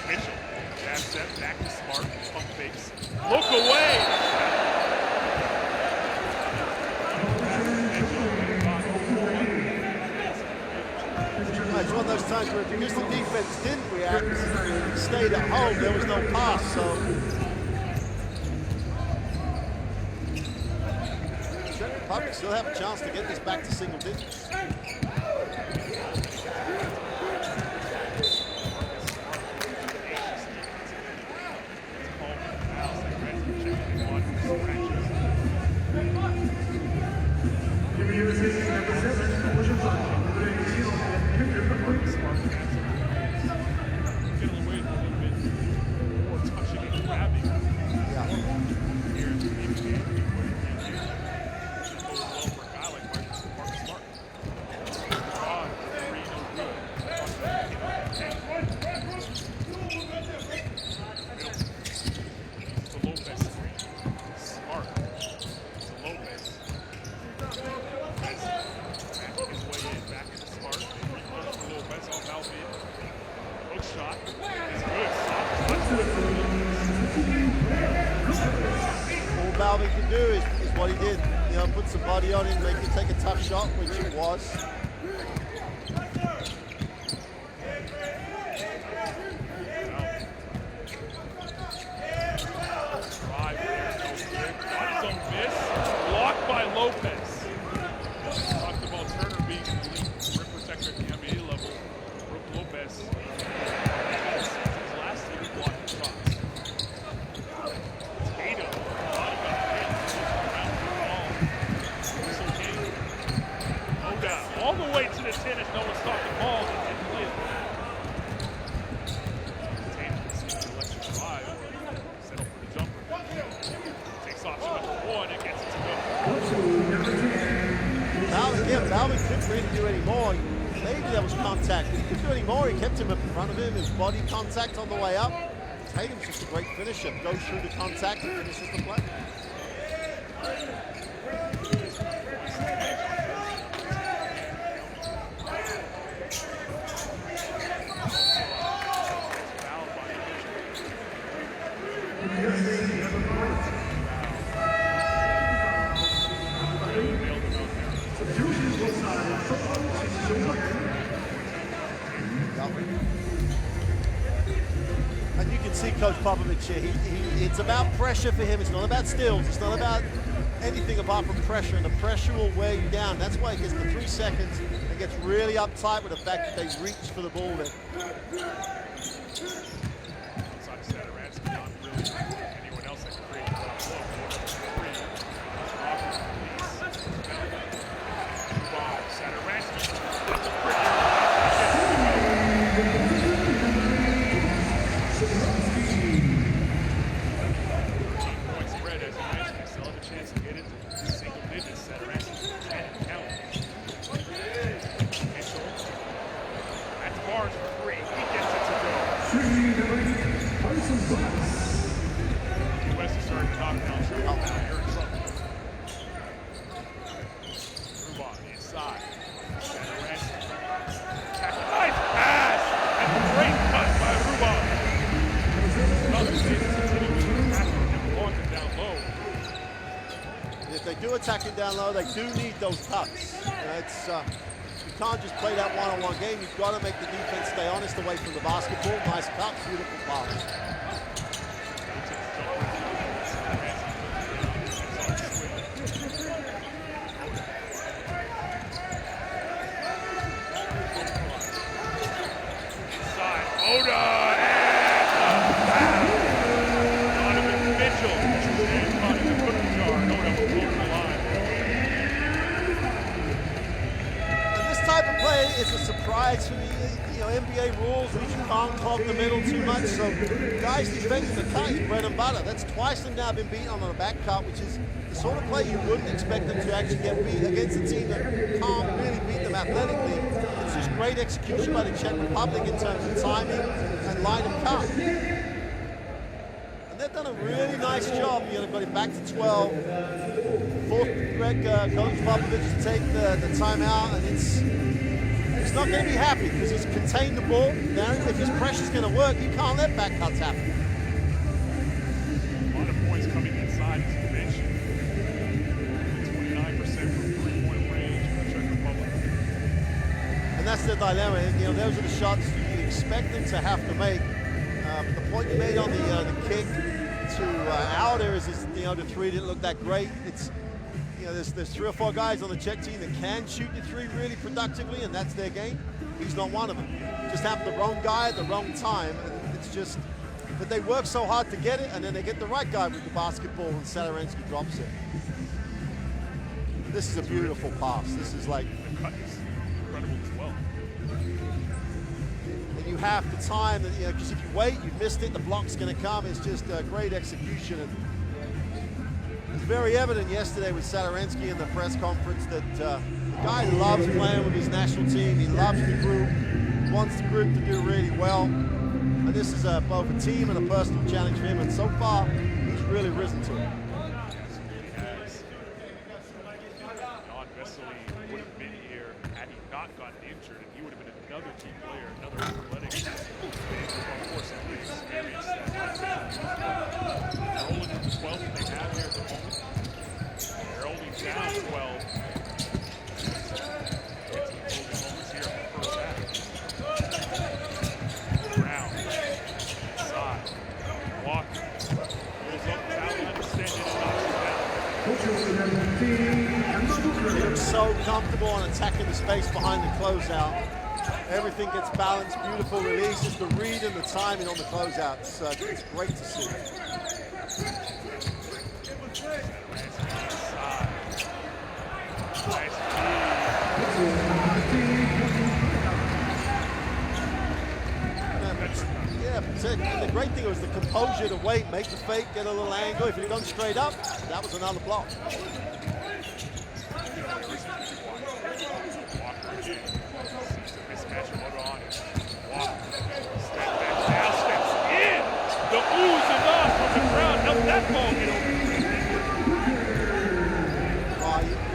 Mitchell, jab set, back to Smart, pump fakes. Look away! It's one of those times where because the defense didn't react, stayed at home, there was no pass, so. Czech Republic still have a chance to get this back to single digits. All Balvin can do is what he did. Put some body on him, make him take a tough shot, which it was. Drive there, no good. On his own miss. Blocked by Lopez. Talked about Turner being the rim protector at the NBA level. Brooke Lopez. Last year, blocking shots. Tatum. All the way to the 10 as no one stopped the ball. He didn't play it. Tatum sees the electric drive. Settle for the jumper. Takes off shot number 1 and gets it to go. Balvin couldn't really do any more. Maybe there was contact. He couldn't do any more. He kept him in front of him. His body contact on the way up. Tatum's just a great finisher. Goes through the contact and finishes the play. And you can see Coach Popovich here. It's about pressure for him. It's not about steals. It's not about anything apart from pressure, and the pressure will wear you down. That's why he gets the 3 seconds and gets really uptight with the fact that they reach for the ball there. Anyone else that can create a Three, And if they do attack it down low, they do need those cuts. You can't just play that one-on-one game. You've got to make the defense stay honest away from the basketball. Nice cuts, beautiful pass. It's a surprise for the NBA rules. You can't clog the middle too much. So guys defending the cut is bread and butter. That's twice they've now been beaten on a back cut, which is the sort of play you wouldn't expect them to actually get beat against a team that can't really beat them athletically. It's just great execution by the Czech Republic in terms of timing and line of cut. And they've done a really nice job. Got it back to 12. Forced Coach Popovich to take the timeout, and he's not going to be happy because he's contained the ball. Now, if his pressure's going to work, you can't let back cuts happen. A lot of points coming inside, as you mentioned. 29% from three-point range in the Czech Republic. And that's the dilemma. Those are the shots you expect them to have to make. But the point you made on the kick to outer is the three didn't look that great. There's 3 or 4 guys on the Czech team that can shoot the three really productively, and that's their game. He's not one of them. Just have the wrong guy at the wrong time, and it's just. But they work so hard to get it, and then they get the right guy with the basketball, and Satoransky drops it. This is a beautiful pass. This is like. The cut is incredible as well. And you have the time, because if you wait, you've missed it. The block's going to come. It's just a great execution. And it's very evident yesterday with Satoransky in the press conference that the guy loves playing with his national team. He loves the group, wants the group to do really well. And this is both a team and a personal challenge for him. And so far, he's really risen to it. John Vesely would have been here had he not gotten injured, and he would have been another team player, another athletic, of course, experience. Rolling to the 12 that they have here at the moment. They're only down 12. Get to the closing moments here in the first half. Brown, inside. Walker pulls up, foul line extended, and knocks it down. He looks so comfortable on attacking the space behind the closeout. Everything gets balanced, beautiful release. Just the read and the timing on the closeout. It's great to see. And the great thing was the composure to wait, make the fake, get a little angle. If it had gone straight up, that was another block. You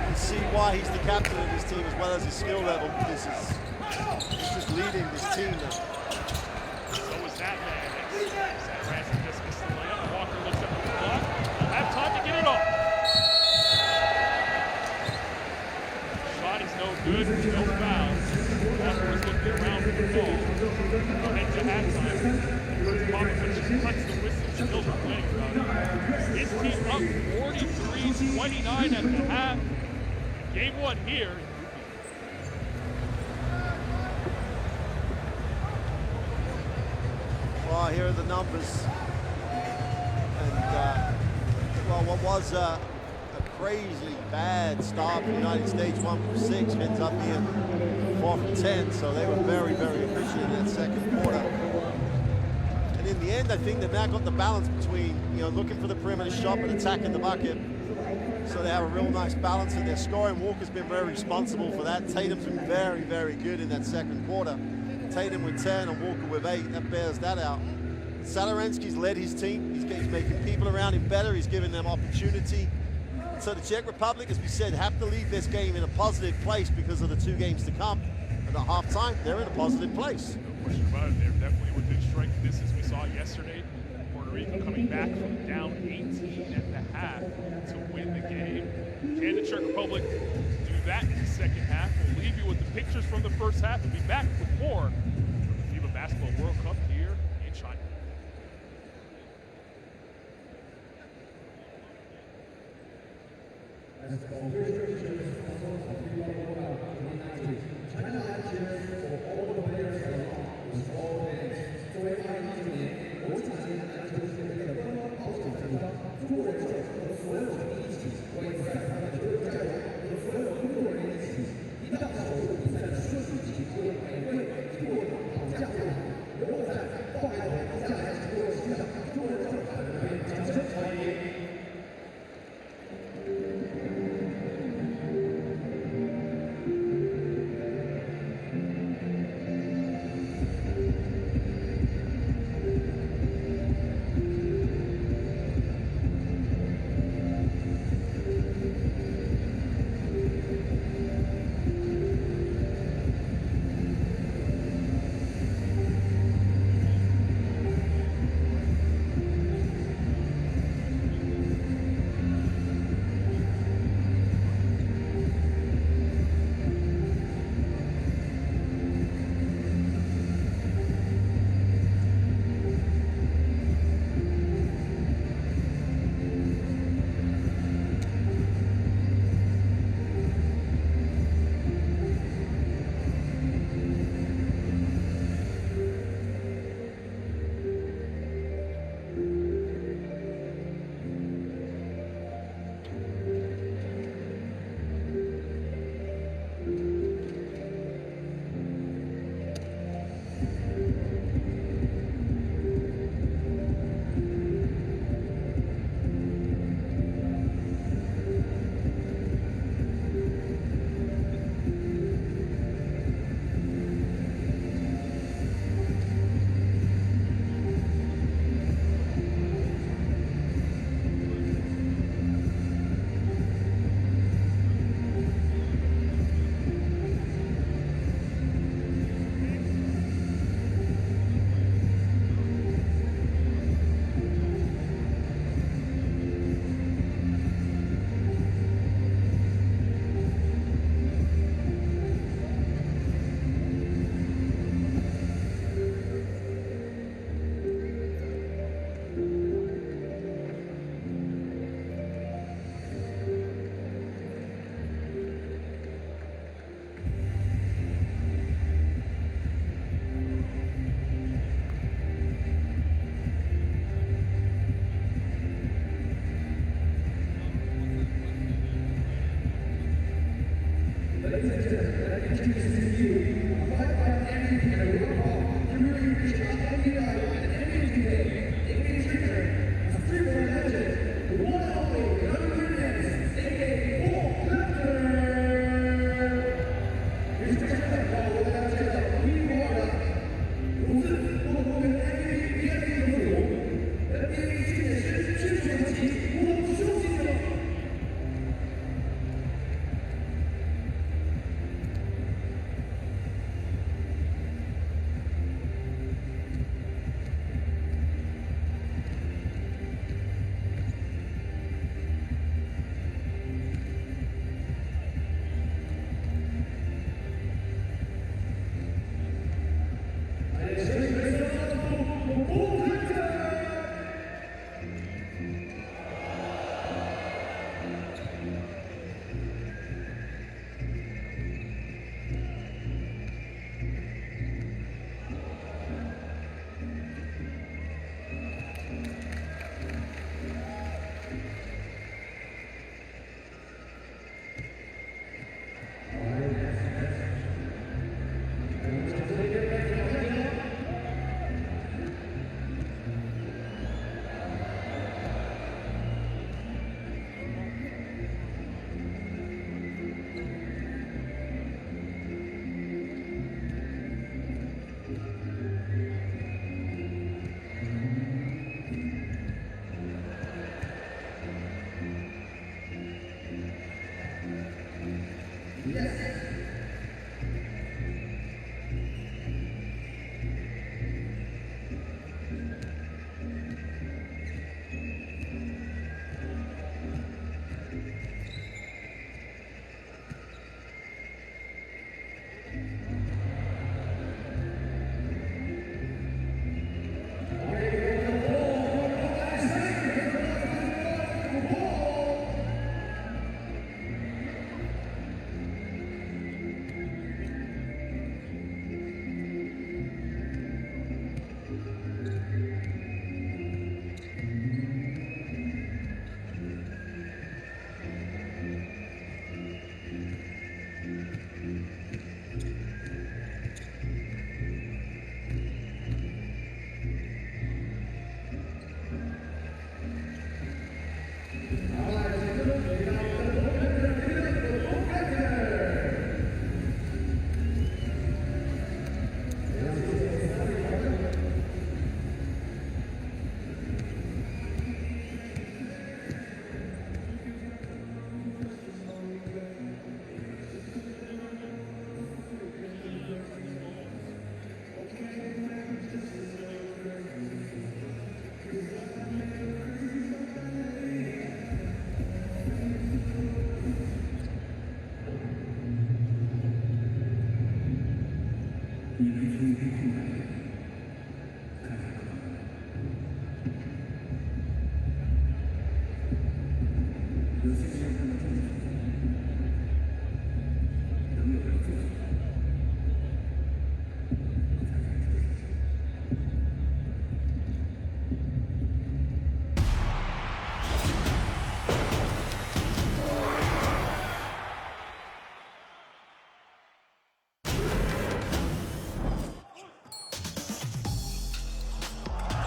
can see why he's the captain of this team as well as his skill level, because he's just leading this team now. So was that man. Satoransky just missed the layup. Walker looks up at the clock. He'll have time to get it off. Shot is no good. No fouls. Walker was looking around for the ball. Head to halftime. Popovich cuts the whistle. Still complaining about it. His team up 43-29 at the half. Game 1 here. Well, here are the numbers. And, what was a crazy bad start for the United States, 1 from 6, ends up being 4 from 10. So they were very, very efficient in that second quarter. And in the end, I think they've now got the balance between, looking for the perimeter shot but attacking the bucket. So they have a real nice balance in their scoring. Walker's been very responsible for that. Tatum's been very, very good in that second quarter. Tatum with 10 and Walker with 8. That bears that out. Satoransky's led his team. He's making people around him better. He's giving them opportunity. So the Czech Republic, as we said, have to leave this game in a positive place because of the 2 games to come. And at halftime, they're in a positive place. No question about it. They're definitely within striking distance. We saw yesterday. Puerto Rica coming back from down 18 at the half to win the game. Can the Czech Republic do that in the second half? We'll leave you with the pictures from the first half. We'll be back with more from the FIBA Basketball World Cup here in China.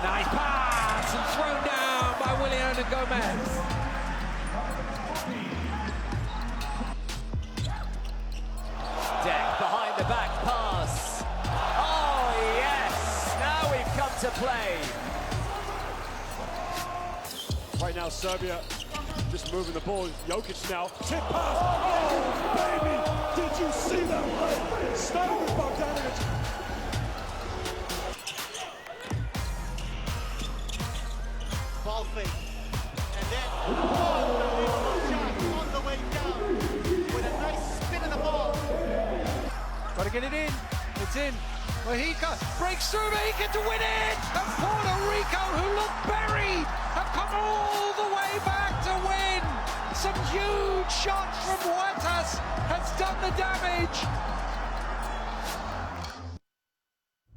Nice pass and thrown down by Willian Gomez. Deck behind the back pass. Oh yes, now we've come to play. Right now, Serbia just moving the ball. Jokic now. Tip pass. Oh, baby! Did you see that play? Started with Bogdanovic. Ball fake. And then, shot on the way down with a nice spin of the ball. Got to get it in. It's in. Mahika breaks through. Mahika to win it. And Puerto Rico, who looked buried, have come all the way back to win. Some huge shots from Huertas has done the damage.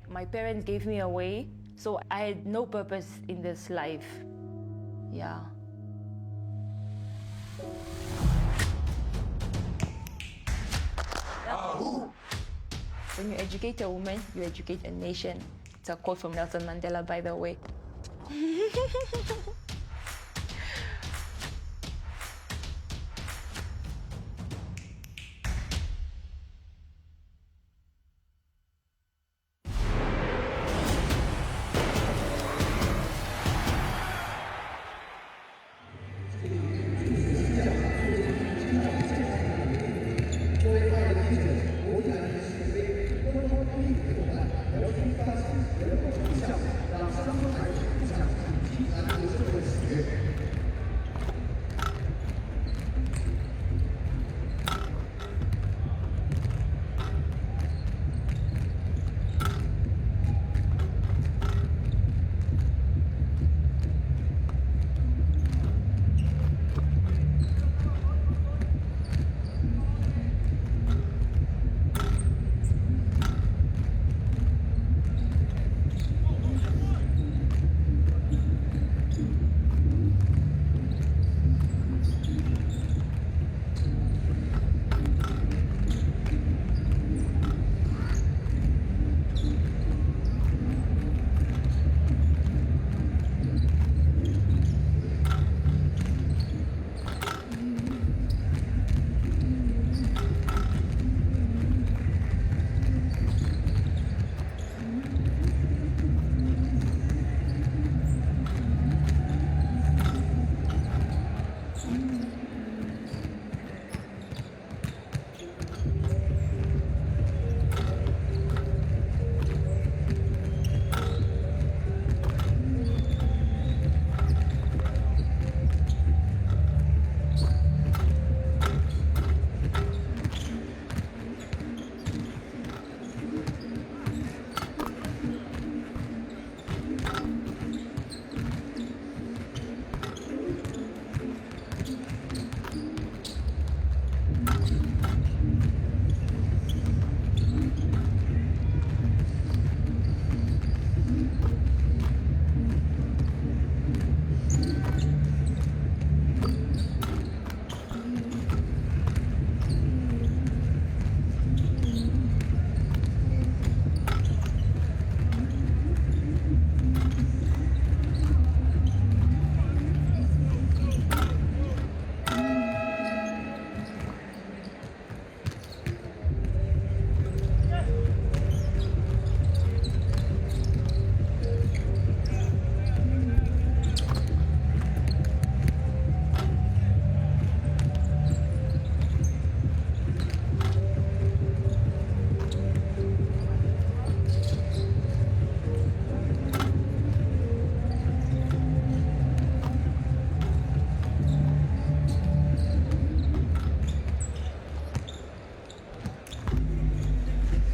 My parents gave me away, so I had no purpose in this life. Yeah. When you educate a woman, you educate a nation. It's a quote from Nelson Mandela, by the way.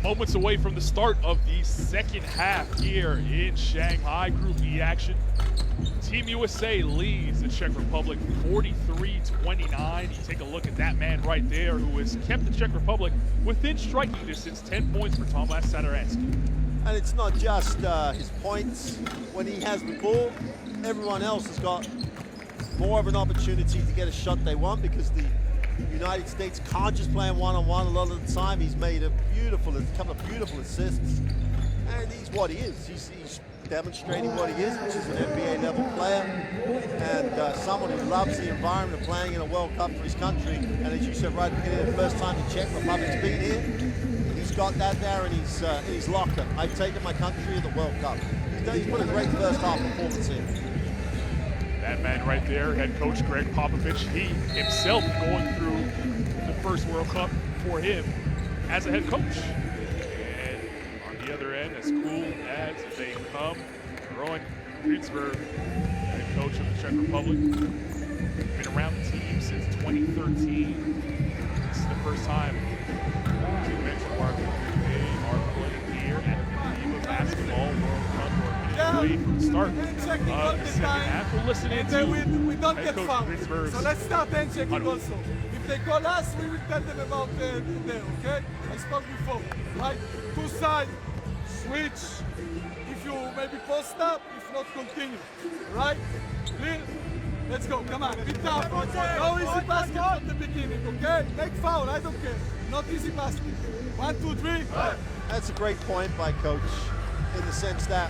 Moments away from the start of the second half here in Shanghai. Group E action. Team USA leads the Czech Republic 43-29. You take a look at that man right there who has kept the Czech Republic within striking distance. 10 points for Tomáš Satoranský. And it's not just his points. When he has the ball, everyone else has got more of an opportunity to get a shot they want, because the United States can't just play him one-on-one a lot of the time. He's made a couple of beautiful assists, and he's what he is. He's demonstrating what he is, which is an NBA level player, and someone who loves the environment of playing in a World Cup for his country. And as you said right at the beginning, the first time the Czech Republic's been here, he's got that there in his locker. I've taken my country to the World Cup. He's put a great first half performance here. That man right there, head coach Greg Popovich, he himself going through the first World Cup for him as a head coach. And on the other end, as cool as they come, Rowan Kreutzberg, head coach of the Czech Republic, been around the team since 2013. This is the first time, as you mentioned, Mark, they are playing here at the FIBA Basketball World Cup. Away from the start of the second half. We'll listen into we don't head get coach fouled. Kreutzberg's. So let's start hand checking also. If they call us, we will tell them about there, okay? I spoke before, right? Two sides, switch. If you maybe post up, if not continue, right? Clear? Let's go, come on, be tough. No easy basket from the beginning, okay? Make foul, I don't care. Not easy basket. 1, 2, 3. That's a great point by Coach, in the sense that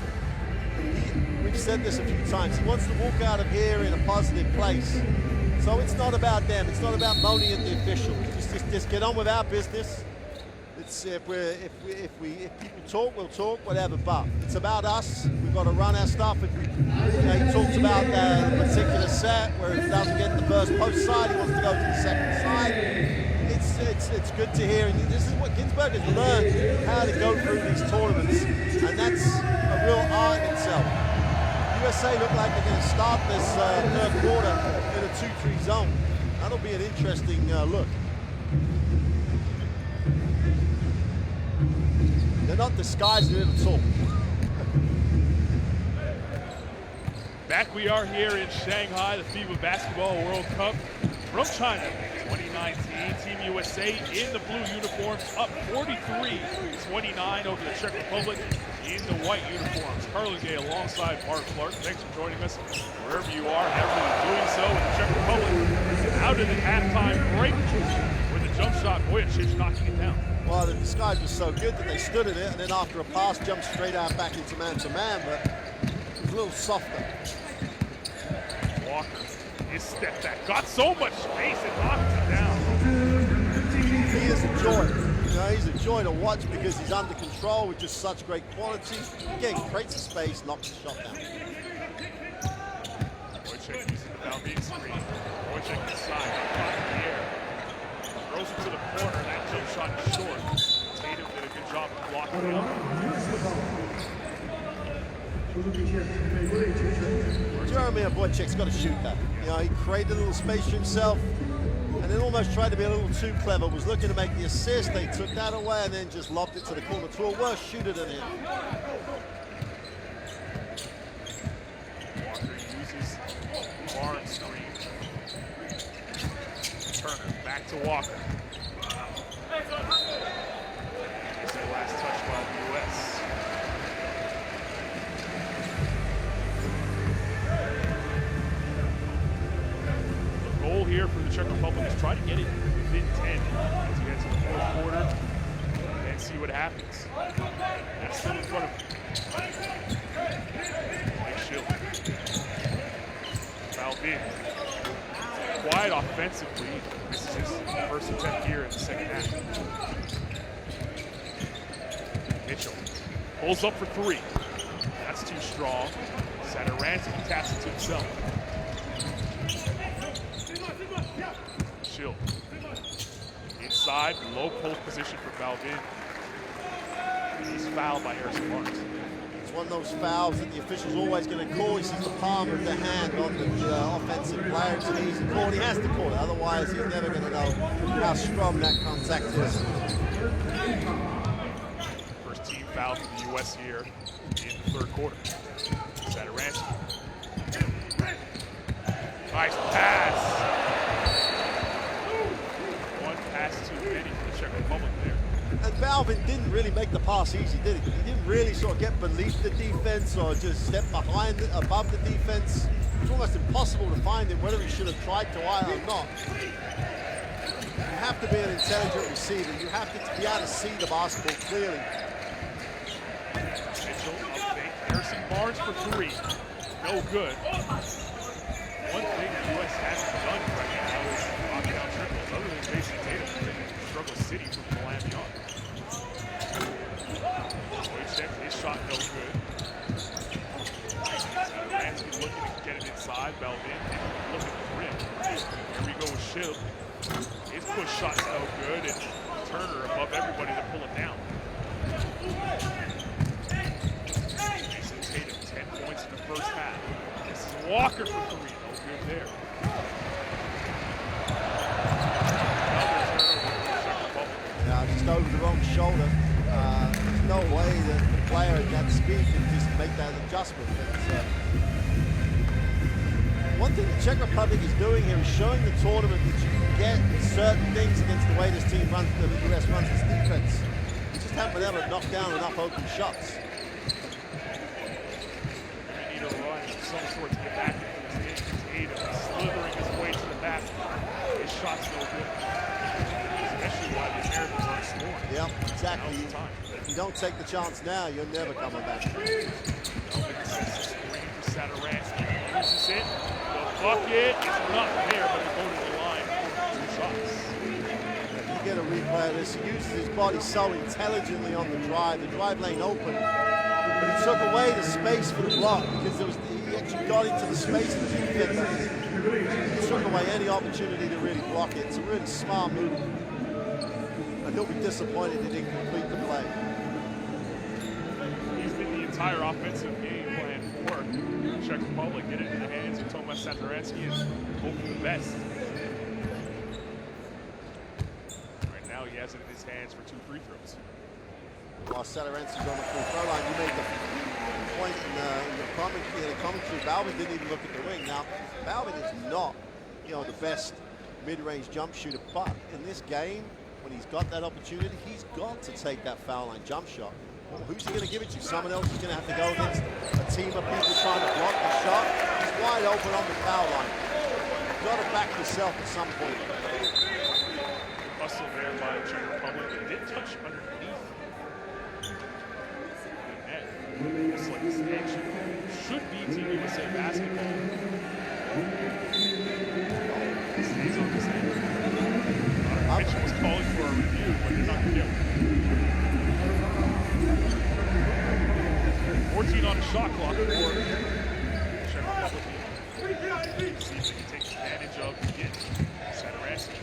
we've said this a few times. He wants to walk out of here in a positive place. So it's not about them. It's not about moaning at the officials. Just get on with our business. It's if people talk, we'll talk, whatever. But it's about us. We've got to run our stuff. If we, he talks about the particular set where he doesn't get the first post side, he wants to go to the second side. It's good to hear, and this is what Ginsberg has learned, how to go through these tournaments, and that's a real art in itself. USA look like they're going to start this third quarter in a 2-3 zone. That'll be an interesting look. They're not disguising it at all. Back we are here in Shanghai, the FIBA Basketball World Cup from China 2019. Team USA in the blue uniforms, up 43-29 over the Czech Republic in the white uniforms. Carly Gay alongside Mark Clark. Thanks for joining us wherever you are, however you're doing so. And the Czech Republic out of the halftime break with the jump shot, Bojacic knocking it down. Well, the disguise was so good that they stood at it, and then after a pass, jumped straight out back into man-to-man, but it was a little softer. Walker, his step back, got so much space and knocked it down. He is a joy. You know, he's a joy to watch because he's under control with just such great quality. Again, creates the space, knocks the shot down. Wojciech using the Balvin screen. Wojciech inside, up in the air. Throws it to the corner, that jump shot is short. Tatum did a good job of blocking it up. Jeremiah Wojciech's got to shoot that. You know, he created a little space for himself and then almost tried to be a little too clever. Was looking to make the assist. They took that away and then just lobbed it to the corner to a worse shooter than him. Walker uses Barnes screen. Turner back to Walker. It's the last touch by the U.S. The goal here for the Czech Republic is try to get it within 10 as we get to the fourth quarter and see what happens. That's still in front of Mike Schill. Balvin. Quiet offensively. This is his first attempt here in the second half. Mitchell pulls up for three. That's too strong. Satoranský taps it to himself. Schill. Inside, low post position for Balvin. He's fouled by Harrison Barnes. It's one of those fouls that the official's always going to call. He sees the palm of the hand on the offensive player. It's an easy call. He has to call it, otherwise he's never going to know how strong that contact is. foul for the U.S. here in the third quarter. Saturansky. Nice pass. One pass too many for the Czech Republic there. And Balvin didn't really make the pass easy, did he? He didn't really sort of get beneath the defense or just step behind, above the defense. It's almost impossible to find him, whether he should have tried to or not. You have to be an intelligent receiver. You have to be able to see the basketball clearly. Mitchell, up fake. Harrison Barnes for three. No good. One thing the U.S. hasn't done right now is knock down triples. Other than Jason Tatum, struggle city from Miami on. Wojciech, his shot no good. Saturansky looking to get it inside. Belvin looking at the rim. Here we go with Shiv. His push shot's no good, and Turner above everybody to pull it down. Jason Tatum, 10 points in the first half. This is Walker for three. No good there. Another turnover for the Czech Republic. Yeah, just over the wrong shoulder. There's no way that the player at that speed can just make that adjustment. But, one thing the Czech Republic is doing here is showing the tournament that you can get certain things against the way this team runs, the US runs its defense. You just haven't been able to knock down enough open shots. They need a run of some sort to get back into this game. Tatum slithering his way to the basket. His shot's no good. Especially while the Americans aren't scoring. Yeah, exactly. Now's the time. If you don't take the chance now, you're never coming back. Belvin sets the screen for Saturansky. Uses it. The bucket is not there, but they go to the line for 2 shots. You get a replay of this. He uses his body so intelligently on the drive lane open, but he took away the space for the block because he actually got into the space of the defense. He took away any opportunity to really block it. It's a really smart move. And he'll be disappointed he didn't complete the play. He's been the entire offensive game plan for the Czech Republic. Get it in the hands of Tomas Saturansky and hope for the best. Right now he has it in his hands for 2 free throws. While Saturansky's on the free throw line, you made the point in the commentary. Balvin didn't even look at the ring. Now, Balvin is not, the best mid-range jump shooter, but in this game, when he's got that opportunity, he's got to take that foul line jump shot. Well, who's he going to give it to? Someone else is going to have to go against a team of people trying to block the shot. He's wide open on the foul line. You've got to back yourself at some point. Hustle there by the Czech Republic. It did touch underneath the net. Looks like this action should be Team USA basketball. Stays on this end. Mitchell was calling for a review, but he's not going to get one. 14 on the shot clock for Czech Republic. See if they can take advantage of the hit. Saturansky.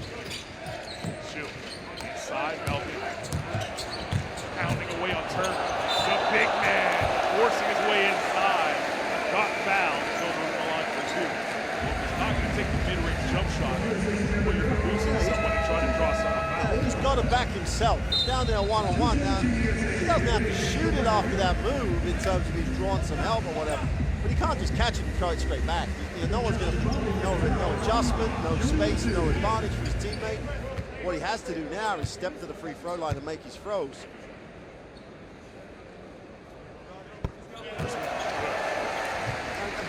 Shield. Inside, Belvin. Pounding away on Turner. The big man forcing his way inside. Got fouled. Still on the line for 2. He's not going to take the mid-range jump shot when you're producing someone and trying to draw someone out. He's got to back himself. He's down there one-on-one. Now, he doesn't have to shoot it after that move in terms of he's drawn some help or whatever. But he can't just catch it and throw it straight back. No one's going to, no adjustment, no space, no advantage for his teammate. What he has to do now is step to the free throw line and make his throws. And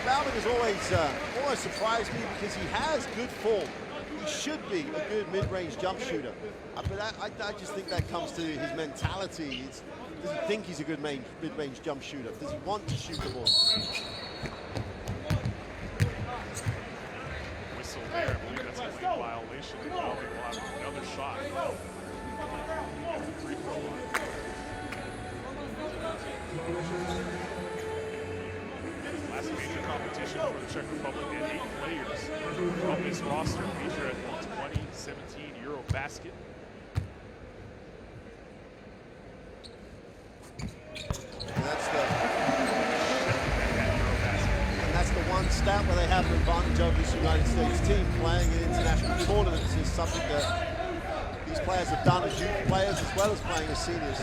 Balvin has always surprised me because he has good form. He should be a good mid-range jump shooter. But I just think that comes to his mentality. Does he think he's a good mid-range jump shooter? Does he want to shoot the ball? Whistle there. I believe that's a league violation. Belvin will have another shot. Free throw line. Last major competition for the Czech Republic and 8 players from this roster feature at the 2017 Eurobasket. And that's the one stat where they have an advantage over this United States team. Playing in international tournaments is something that these players have done as youth players as well as playing as seniors.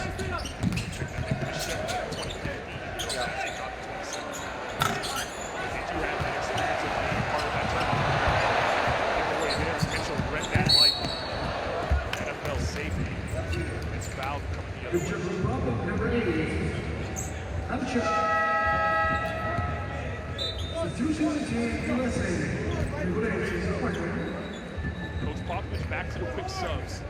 Coach Popovich back to the quick subs.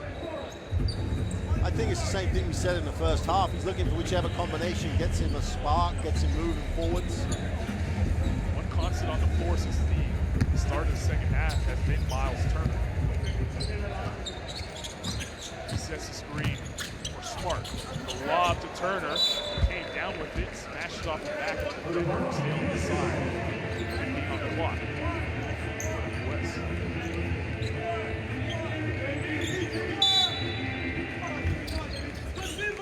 I think it's the same thing we said in the first half. He's looking for whichever combination gets him a spark, gets him moving forwards. One constant on the floor since the start of the second half has been Miles Turner. He sets the screen for Smart. The lob to Turner. Came down with it, smashed it off the back. Turner staying on the side. 15 on the clock. US.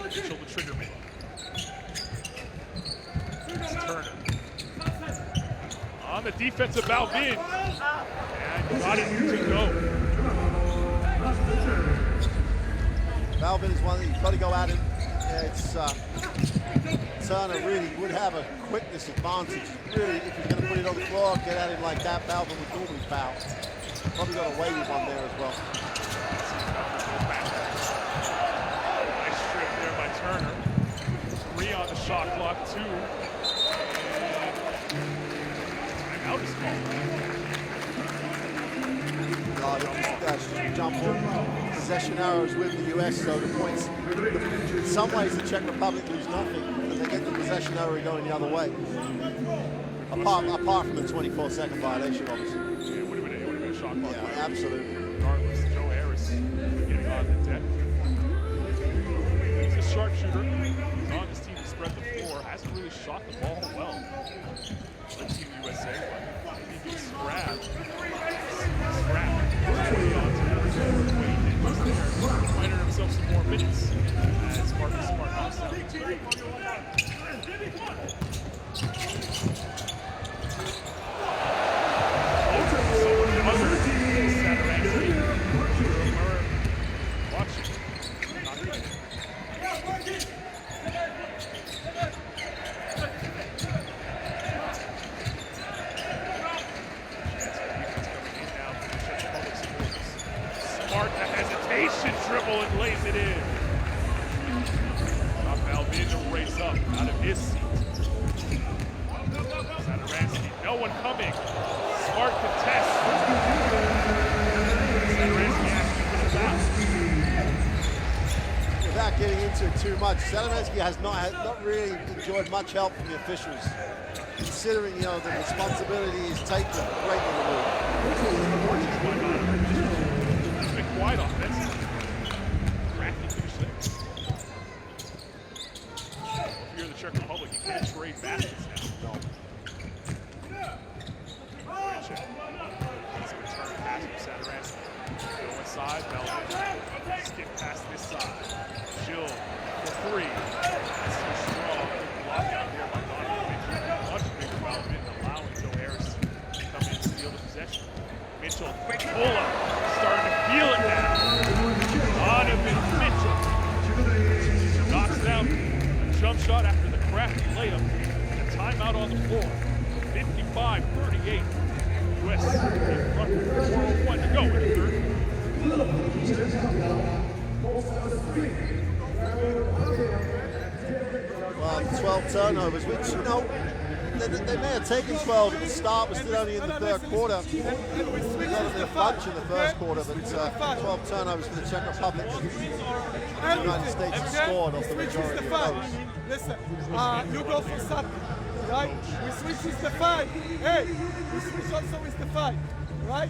Mitchell the trigger man. It's Turner. On the defensive Balvin. And got it to go. Balvin is one that you've got to go at him. Yeah, it's Turner really would have a quickness advantage. Really, if he's going to put it on the floor, get at him like that, Balvin would normally foul. Probably got away with one there as well. Nice strip there by Turner. 3 on the shot clock, 2. And timeout is called. Jump on possession arrows with the US, so the points, in some ways the Czech Republic lose nothing, and they get the possession arrow going the other way. Apart from the 24-second violation, obviously. Yeah, it would have been a shot clock. Yeah, absolutely. Regardless, Joe Harris getting on the deck. He's a sharpshooter. He's on his team to spread the floor. Hasn't really shot the ball well. For Team USA, but he gets scrapped. Finding himself some more minutes as Marcus Smart knocks down. Watching. Smart, the hesitation dribble and lays it in. Balvin to race up out of his seat. Saturansky, no one coming. Smart contest. Saturansky asking for the foul. Without getting into it too much, Saturansky has not really enjoyed much help from the officials, considering the responsibility he's taken breaking the move. Wide offense. Cracky finish there. If you're the Czech Republic, you can't trade baskets now. No. It's a return pass from Saturansky. Go inside, Belvin. Skip past this side. Jill for 3. That's too strong. Block out here by Donovan Mitchell. Much bigger Belvin, allowing Joe Harris to come in and steal the possession. Mitchell, quick pull-up. Starting to feel it now. Donovan Mitchell knocks down a jump shot after the crafty layup. And a timeout on the floor. 55-38. US in front with 4:01 to go in the third. Well, 12 turnovers, which, they may have taken 12 at the start, but still only in the third quarter. They got a bunch in the first quarter, but 12 turnovers for the Czech Republic. The United States has scored off the majority of those. Listen, you go for something, right? We switch with the 5. Hey, we switch also with the 5, right?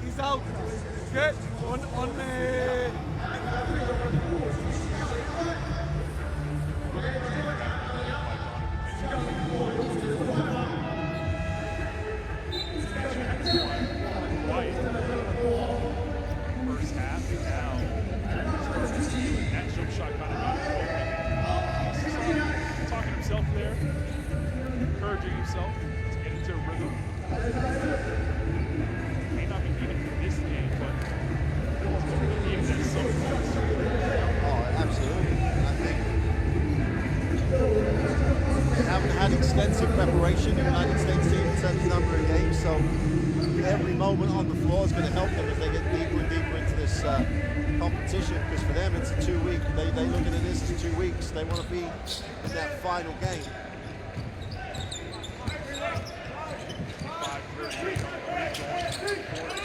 He's out now, okay? First half, now that jump shot kind of got him open. Talking himself there, encouraging himself to get into a rhythm. May not be needed for this game, but it's going to be needed at some point. extensive preparation, the United States team, in terms of number of games, so every moment on the floor is going to help them as they get deeper and deeper into this competition, because for them it's a 2-week. They look at this as 2 weeks. They want to be in that final game. 5:38 on the lead going into the third quarter.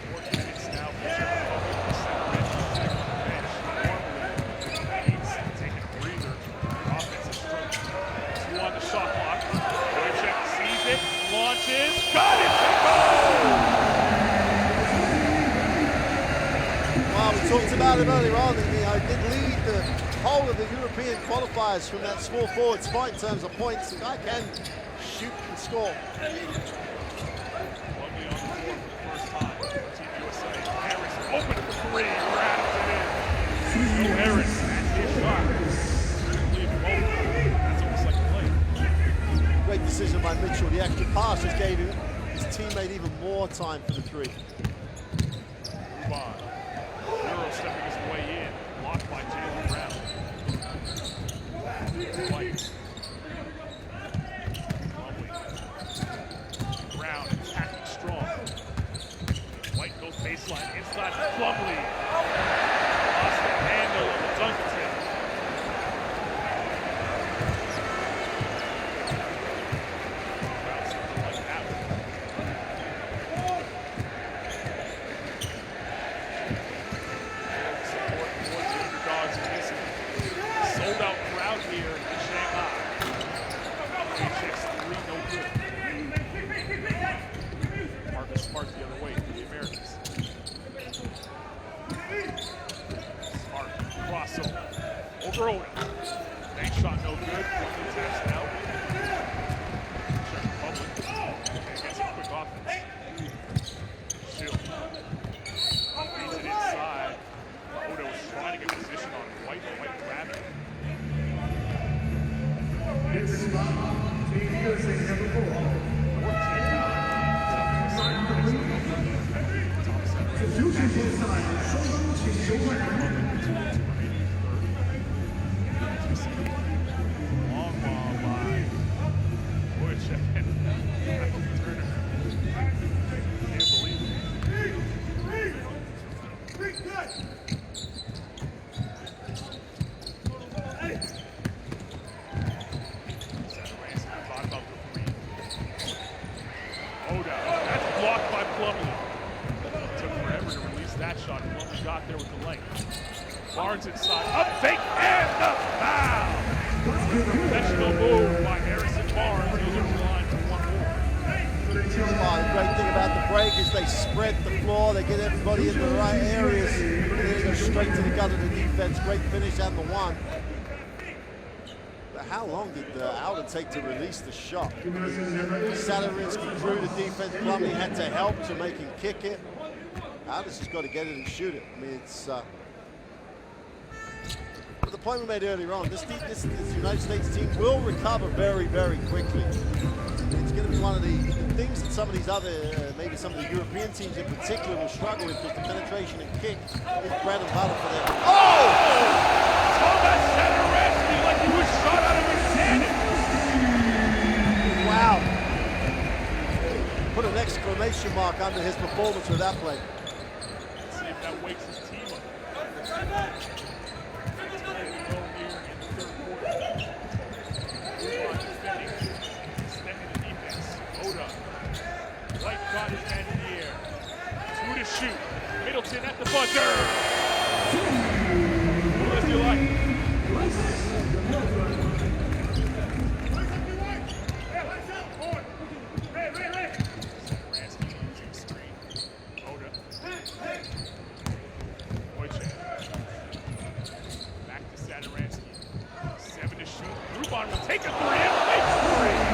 4 minutes now for Czech Republic. Center edge on the bench. Normally, he's taking a breather. Offensive stroke. 2 on the shot clock. Czech sees it, launches, got it, Well, we talked about it earlier on. I did lead the whole of the European qualifiers from that small forward spot in terms of points. The guy can shoot and score. Lovely on the floor for the first time for Team USA. Harris open for 3, wraps it in. Joe Harris at his shot. That's almost like a play. Great decision by Mitchell. The extra pass just gave his teammate even more time for the 3. Move on. Euro stepping his way in. Blocked by Jalen Brown. White. Lovely. Brown attacking strong. White goes baseline inside to Plumlee. Lost the handle of the dunk attempt. Bank shot no good. One taps out. Czech Republic against a quick offense. Shield. Beats it inside. Odo was trying to get position on White. White grabbing it. Long ball by Wojciech. Can't believe it. Thought about the 3. Oda. That's blocked by Plumlee. Took forever to release that shot. Plumlee got there with the length. Barnes inside. Up fake and the foul. Professional move by Harrison Barnes. He'll get the line for 1 more. The great thing about the break is they spread the floor, they get everybody in the right areas, and then they go straight to the gut of the defense. Great finish and the 1. But how long did Alden take to release the shot? Sadarinsky threw the defense. Plumlee had to help to make him kick it. Alden's just got to get it and shoot it. I mean, it's the point we made earlier on, this United States team will recover very, very quickly. It's going to be one of the things that some of these other, maybe some of the European teams in particular will struggle with, because the penetration and kick is bread and butter for them. Oh! Thomas Sadarinsky like he was shot out of a cannon. Wow. Put an exclamation mark under his performance with that play. Let's see if that wakes his team up. White got his hand in the air. 2 to shoot. Middleton at the buzzer. Who does you like? Ransky using screen. Oda. Wojciech. Back to Sadaransky. 7 to shoot. Ruban will take a 3 and makes 3.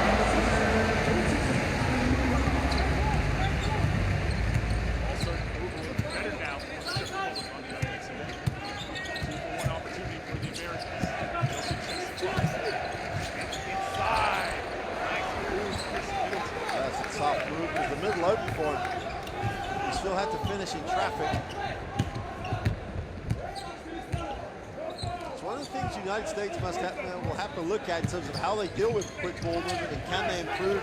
Open for him. He still had to finish in traffic. That's one of the things the United States will have to look at in terms of how they deal with quick ball movement and can they improve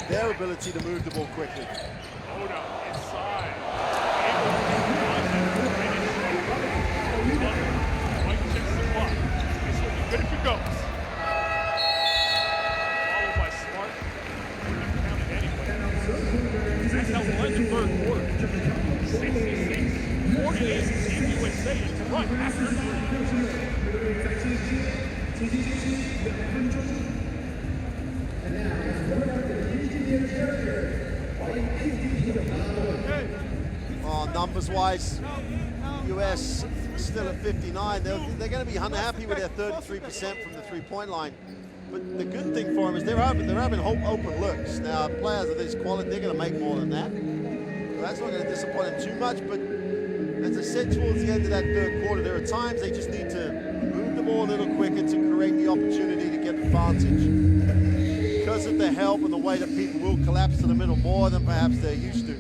their ability to move the ball quickly. Oda inside. White checks the clock. This will be good if it goes. Followed by Smart. Couldn't count it anyway. That's how one the third quarter. 66-48. Team USA is front after three. Numbers-wise, US still at 59. They're going to be unhappy with their 33% from the three-point line. But the good thing for them is they're having open looks. Now, players of this quality, they're going to make more than that. So that's not going to disappoint them too much. But as I said, towards the end of that third quarter, there are times they just need to move the ball a little quicker to create the opportunity to get advantage. Because of the help and the way that people will collapse to the middle more than perhaps they're used to.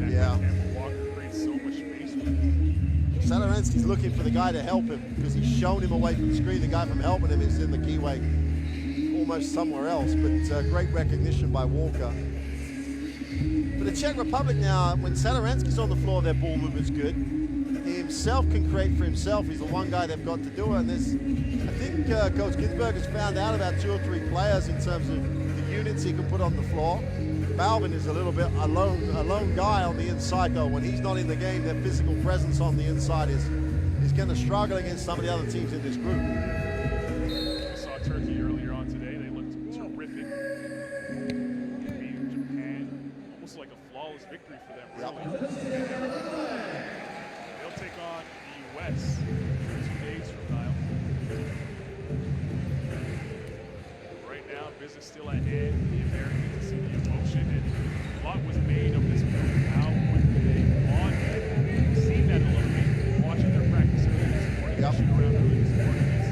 Yeah. Walker creates so much space. Satoransky's looking for the guy to help him because he's shown him away from the screen. The guy from helping him is in the keyway, almost somewhere else, but great recognition by Walker. For the Czech Republic now, when Satoransky's on the floor, their ball movement's good. He himself can create for himself. He's the one guy they've got to do it. And there's, I think Coach Ginsberg has found out about 2 or 3 players in terms of the units he can put on the floor. Balvin is a little bit a lone guy on the inside, though. When he's not in the game, their physical presence on the inside is going to struggle against some of the other teams in this group. We saw Turkey earlier on today. They looked terrific. Beating Japan, almost like a flawless victory for them, really. They'll take on the U.S. 2 days from now. Right now, business still at hand. The Americans to see the emotion, and a lot was made of this move. How quickly they won. We've seen that a little bit watching their practice earlier this morning. Yep. Shoot around earlier this morning. It's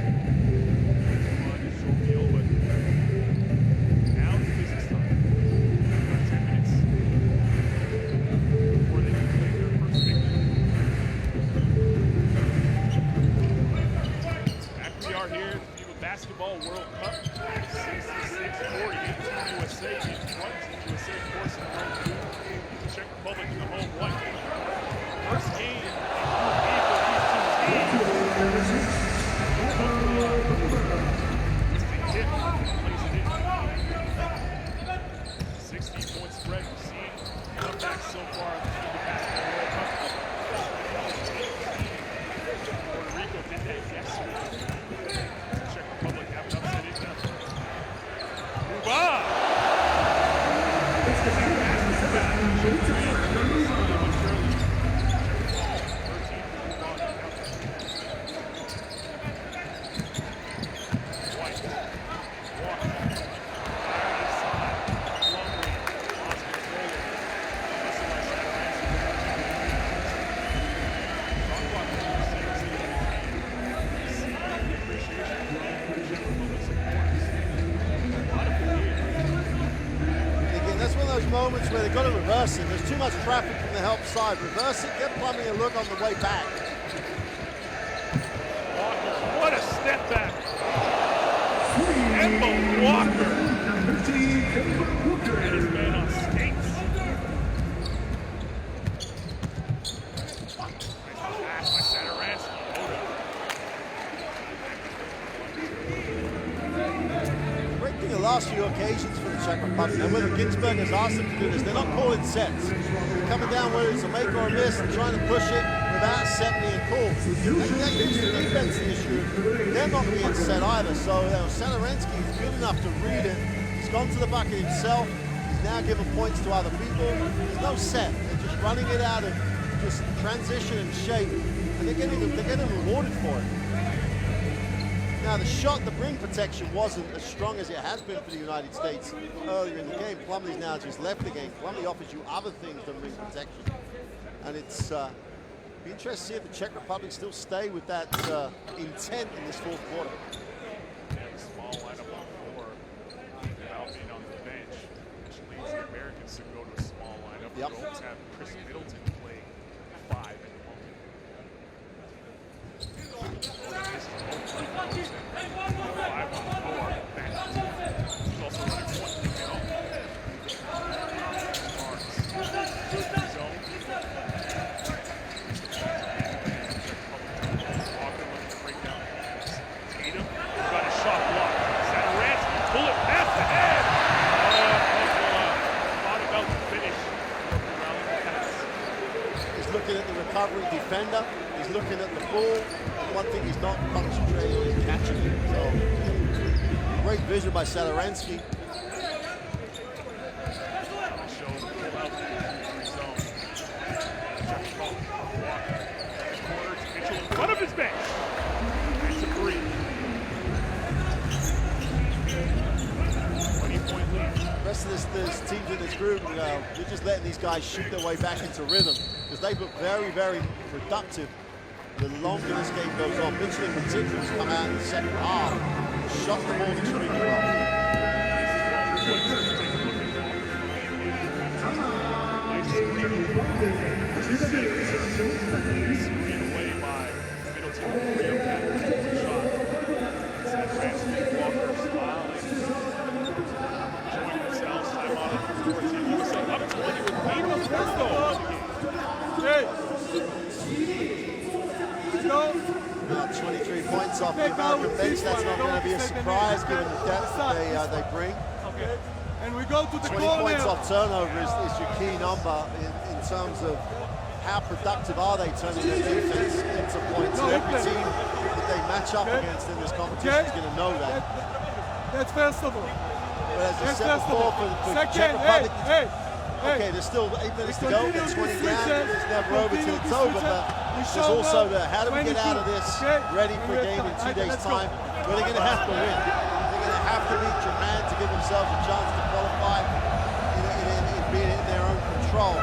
fun, it's so real, but now it's business time. About 10 minutes before they can play their first victory. Back we are here at the FIBA Basketball World Cup. 66-48, USA in front. USA, of course, in the road two. The Czech Republic in the home white. First game in these 2 teams. Tip plays it in. 16-point spread. We've seen comebacks so far at the FIBA Basketball World Cup. Puerto Rico did that yesterday. The Czech Republic have an upset in them. Wow! Moments where they've got to reverse it. There's too much traffic from the help side. Reverse it, get Plumbing a look on the way back. Walker, what a step back. Emma Walker. And his man on skates. Nice pass by Satoransky. Breaking the last few occasions for the Czech Republic. And whether Ginsberg has asked them to do this, they're not calling sets. They're coming down whether it's a make or a miss and trying to push it without set being called. That gives the defense the issue. They're not being set either. So Satoransky is good enough to read it. He's gone to the bucket himself. He's now given points to other people. There's no set. They're just running it out of just transition and shape. And they're getting rewarded for it. Now, the shot, the ring protection wasn't as strong as it has been for the United States earlier in the game. Plumlee's now just left the game. Plumlee offers you other things than ring protection. And it's be interesting to see if the Czech Republic still stay with that intent in this fourth quarter. Yeah, the small lineup on the floor without being on the bench, which leads the Americans to go to a small lineup. Yep. We always have Chris Middleton play 5 at the moment. Zone. Walker looking to break down. Tatum got a shot blocked. Satoransky, bullet pass ahead. Thought about the finish. Around the pass. He's looking at the recovering defender. He's looking at the ball. And one thing he's not concentrating on is catching it. So, great vision by Satoransky. In front of his bench. It's a 3. 20-point lead. The rest of this teams in this group, you're just letting these guys shoot their way back into rhythm because they've looked very, very productive the longer this game goes on. Mitchell in particular has come out in the second half and shot the ball extremely well. Screen away by Middleton. Rio shot. Walker smiling. Enjoying themselves. Time out on the 14. USA up 20 with lead on the first goal. Hey. Go. 23 points off the American bench. That's not going to be a surprise given the depth that they bring. Okay. And we go to the 20 corner. points off turnover is your key number in terms of how productive are they turning their defense into points. And every team that they match up against in this competition is going to know that. That's first of all. But as I said before, for Czech Republic, okay, there's still 8 minutes to go. They're 20 down. It's never over till it's over. But there's also the how do we get out of this ready for a game in 2 days' time? Well, they're going to have to win. They're going to have to beat Japan to give themselves a chance to qualify in being in their own control.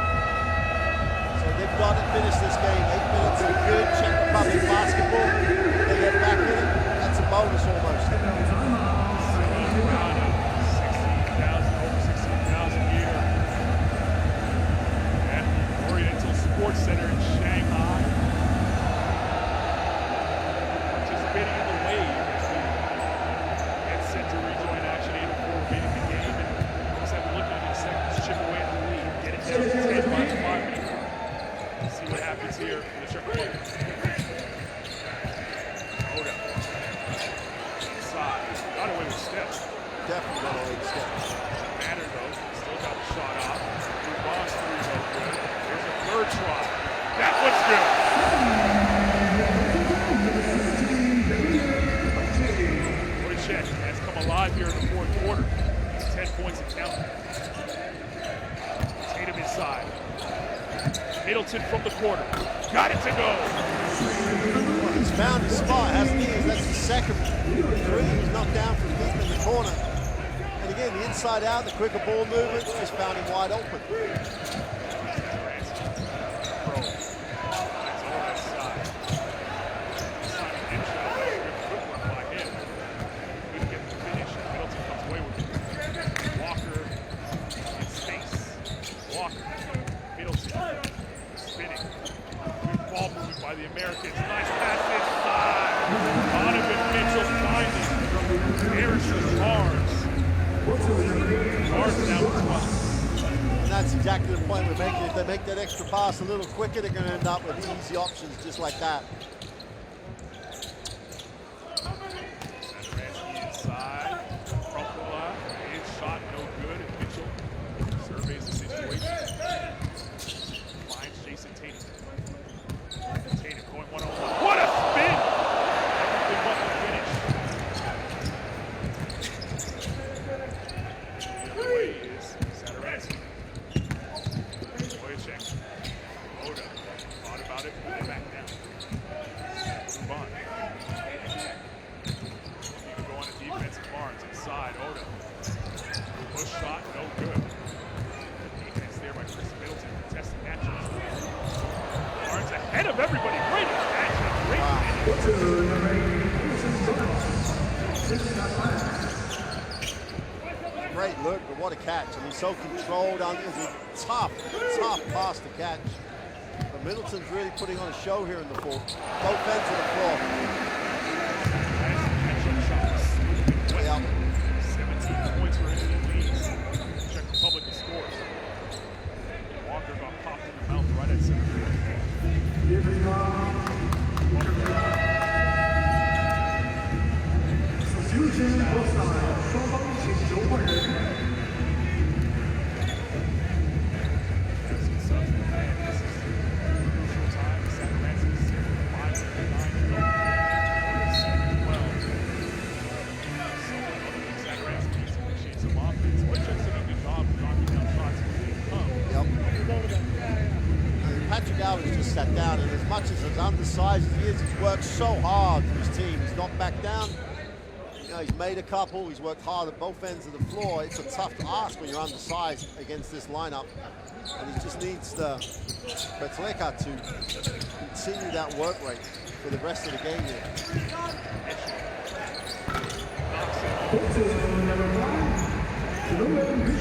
So they've got to finish this game. 8 minutes of good Czech Republic basketball. They get back in it. That's a bonus almost. Sports Center in Shanghai. Participating in the wave as we get set to rejoin action 8-4 beating the game. And looks like we're looking at the second chip away in the lead. Get it down to 10 by 5 minutes. Let's see what happens here for the Czech Republic. Hold up. Inside. Got away with steps. Definitely got away with steps. Banner though, still got the shot off. Rebounds 3 no good. There's a third try. That one's good. Czech has come alive here in the fourth quarter. 10 points and counting. Tatum inside. Middleton from the corner. Got it to go. He's found his spot, hasn't he? That's the second three. He's knocked down from deep in the corner. And again, the inside out, the quicker ball movement, just found him wide open. The Americans. Nice pass inside. Donovan Mitchell finding Harrison Barnes. Barnes now with 12. And that's exactly the point we're making. If they make that extra pass a little quicker, they're going to end up with easy options just like that. Satoransky inside. Crumpler. His shot no good. And Mitchell surveys the situation. Finds Jason Tatum. Tatum going 1-on-1. What a spin! Everything but the finish. The other way is Satoransky. Boyacek. Oda. Thought about it, but they back down. Move on. You can go on a defensive Barnes inside. Oda. Push shot, no good. Defense there by Chris Middleton. Contesting that shot. Barnes ahead of everybody. Great action. Great Great look, but what a catch. I mean, so controlled. It was a tough pass to catch. But Middleton's really putting on a show here in the fourth. Both ends of the floor. Yeah. 17 points for any of the leads. Czech Republic scores. Walker got Sat down, and as much as undersized as he is, he's worked so hard for his team. He's not backed down. You know, he's made a couple. He's worked hard at both ends of the floor. It's a tough ask when you're undersized against this lineup, and he just needs the Petleka to continue that work rate for the rest of the game here.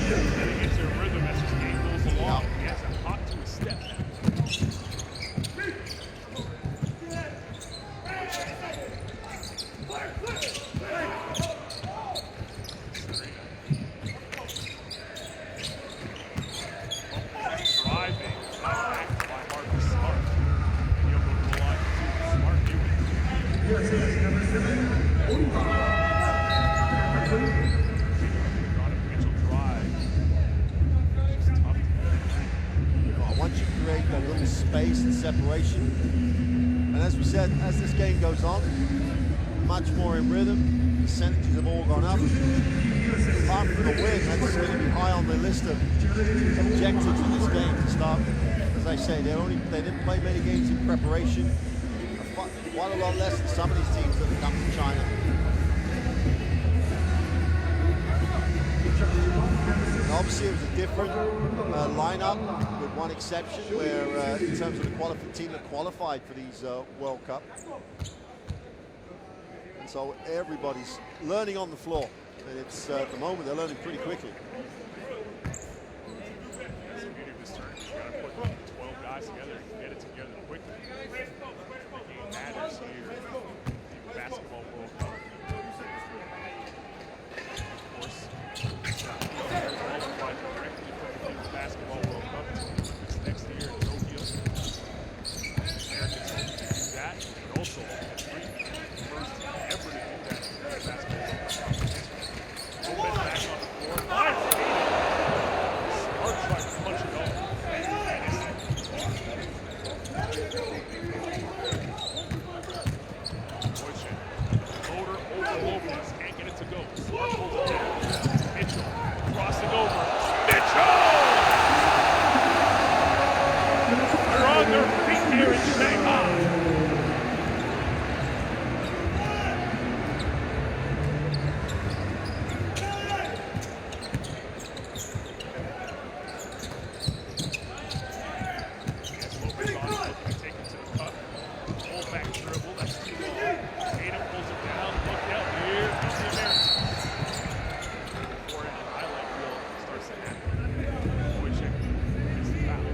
Getting into a rhythm as his game goes along. He has a hop to his step now. Once you create that little space and separation, and as we said, as this game goes on, much more in rhythm, percentages have all gone up. Apart from the win, that's going to be high on the list of objectives in this game to start. As I say, they didn't play many games in preparation. Quite a lot less than some of these teams that have come to China. And obviously, it was a different lineup, with one exception, where in terms of the team that qualified for these World Cup. And so everybody's learning on the floor, and it's at the moment they're learning pretty quickly. That's the beauty of this tournament. You got to put 12 guys together and get it together quickly. The game matters here. FIBA Basketball World Cup. Of course, qualified directly for the FIBA Basketball World Cup next year in Tokyo. Americans hope to do that, and also the first ever to do that in the Basketball World Cup. Lopez back on the floor. Smart trying to punch it off. Motor over Lopez, can't get it to go. Smart pulls it down. Mitchell crossing over. Mitchell! They're on their feet here in Shanghai.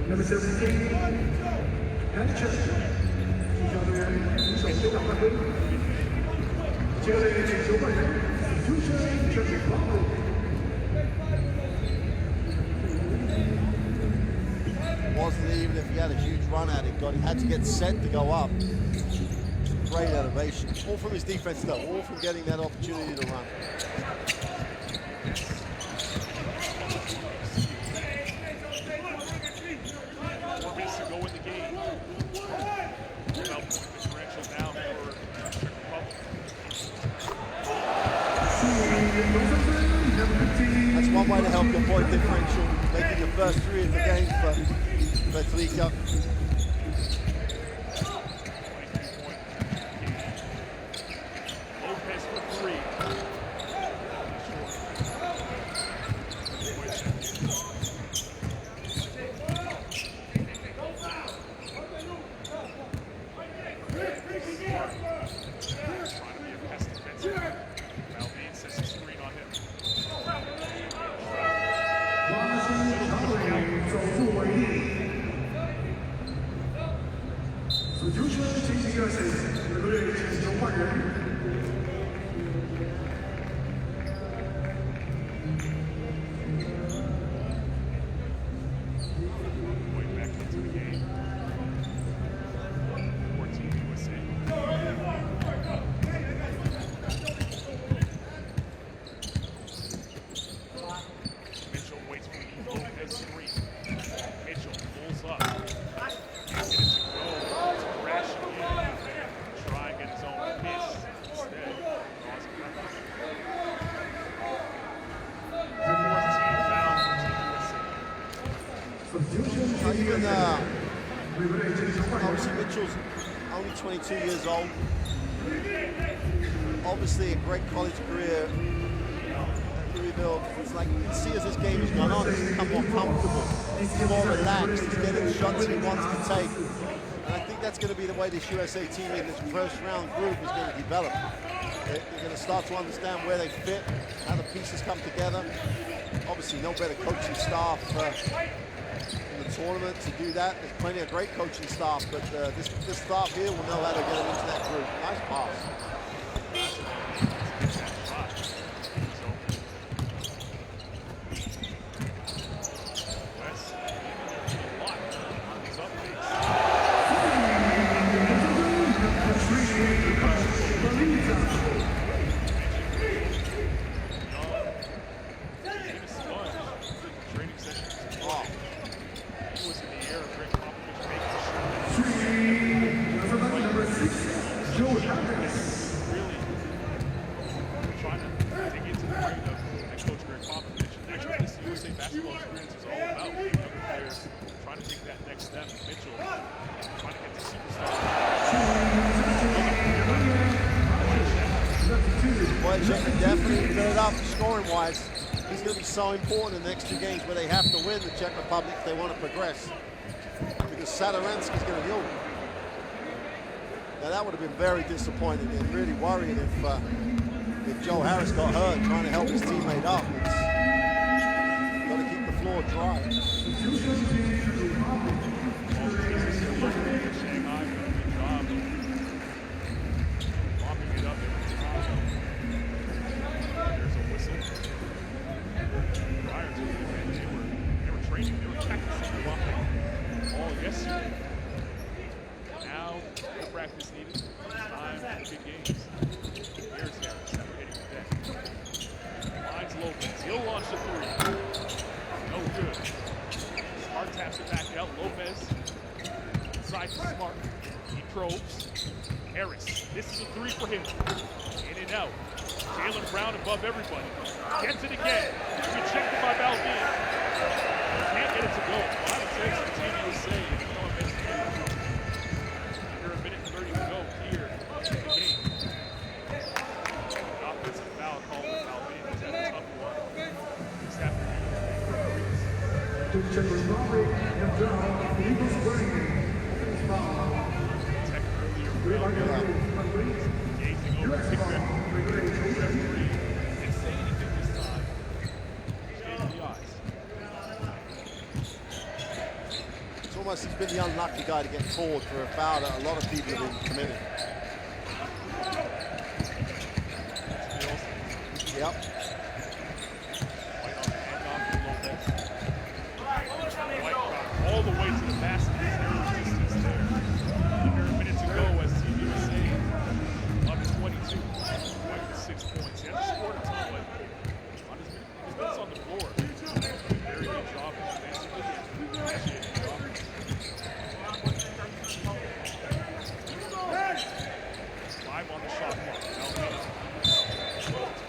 Number 17, Czech. Czech Republic. Wasn't even if he had a huge run at it, he had to get set to go up. Great elevation, all from his defense though, all from getting that opportunity to run. 4 minutes to go in the game. Without point differential now for Czech Republic. That's one way to help your point differential, making the first 3 of the game for Petleka. Lopez for 3. Going back into the game. Even obviously Mitchell's only 22 years old. Obviously a great college career. Louisville, it's like you can see as this game has gone on, he's become more comfortable, he's more relaxed, he's getting the shots he wants to take. And I think that's going to be the way this USA team in this first round group is going to develop. They're going to start to understand where they fit, how the pieces come together. Obviously, no better coaching staff in the tournament to do that. There's plenty of great coaching staff, but this staff here will know how to get them into that group. Nice pass. Basketball experience is all about younger players trying to take that next step. Mitchell trying to get to superstar. Boy, Czech can definitely fill it up scoring-wise. He's going to be so important in the next two games where they have to win the Czech Republic if they want to progress. Because Sadaransky's going to be over. Now that would have been very disappointing and really worrying if Joe Harris got hurt trying to help his teammate up. Got to keep the floor dry. There's a whistle. Prior to the event, they were training, they were practicing all yesterday. Now, no practice needed. It's time for the big games. Here's Harris hitting the deck. Finds Lopez. He'll launch the three. No good. Smart taps it back out. Lopez. Inside to Smart. He probes. Harris. This is a three for him. In and out. Jaylen Brown above everybody. Gets it again. Rejected by Balvin. Can't get it to go. A lot of takes for Team USA. Under a minute and 30 to go here in the game. An offensive foul called with Balvin. He's had a tough one this afternoon. Tech earlier. Gazing over the kickback. Didn't say anything this time. Just gave the eyes. It's almost he's been the unlucky guy to get called for a foul that a lot of people have been committing. Yep. White on the handoff to Lopez. White got all the way to the basket. There's no resistance there. Under a minute to go as Team USA up 22. White with 6 points. He hasn't scored a ton, but on his minutes on the floor, very good job defensively. Appreciate the job. Five on the shot clock.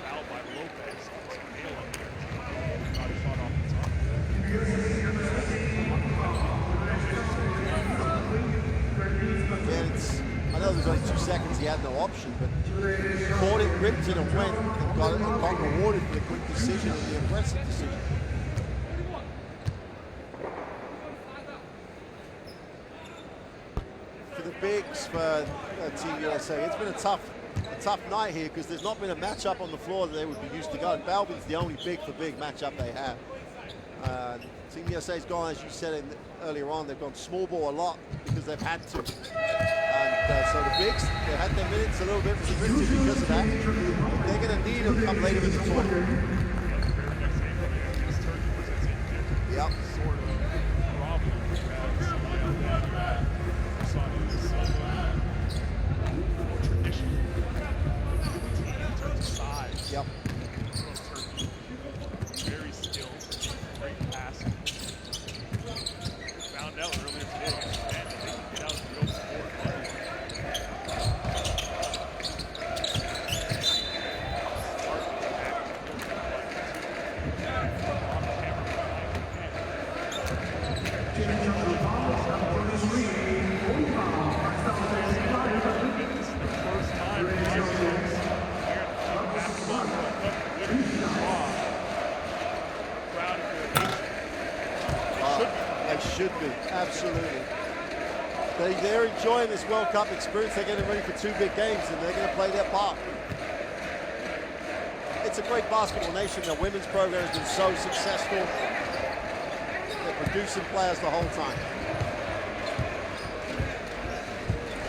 Fouled by Lopez. Nail up there. Got a shot off the top. Again, I know there's only 2 seconds, he had no option, but caught it, ripped it, and went and got rewarded for the quick decision and the aggressive decision. For the bigs for Team USA, it's been a tough night here because there's not been a matchup on the floor that they would be used to going. Balvin's the only big for big matchup they have. Team USA's gone, as you said earlier on, they've gone small ball a lot because they've had to. And so the bigs, they had their minutes a little bit restricted because of that. They're going to need them come later in the tournament. Yep. Sort of problem with more traditional team in terms of size. Yep. Very skilled, great pass. Found out earlier today against Japan that they can get out of the open court. Absolutely. They're enjoying this World Cup experience. They're getting ready for 2 big games, and they're going to play their part. It's a great basketball nation. The women's program has been so successful. They're producing players the whole time.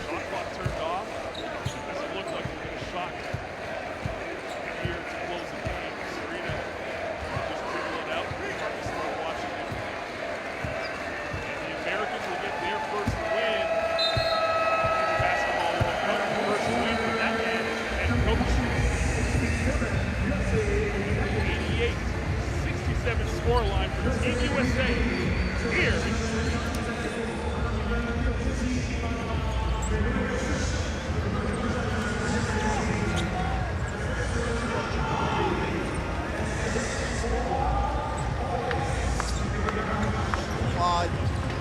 Shot clock turned off. Doesn't look like we're going to shot here to close the game. Serena just dribble it out. We'll start watching it. And the Americans will get their first win. FIBA Basketball World Cup, first win for that man and coach. 88-67 scoreline for Team USA here.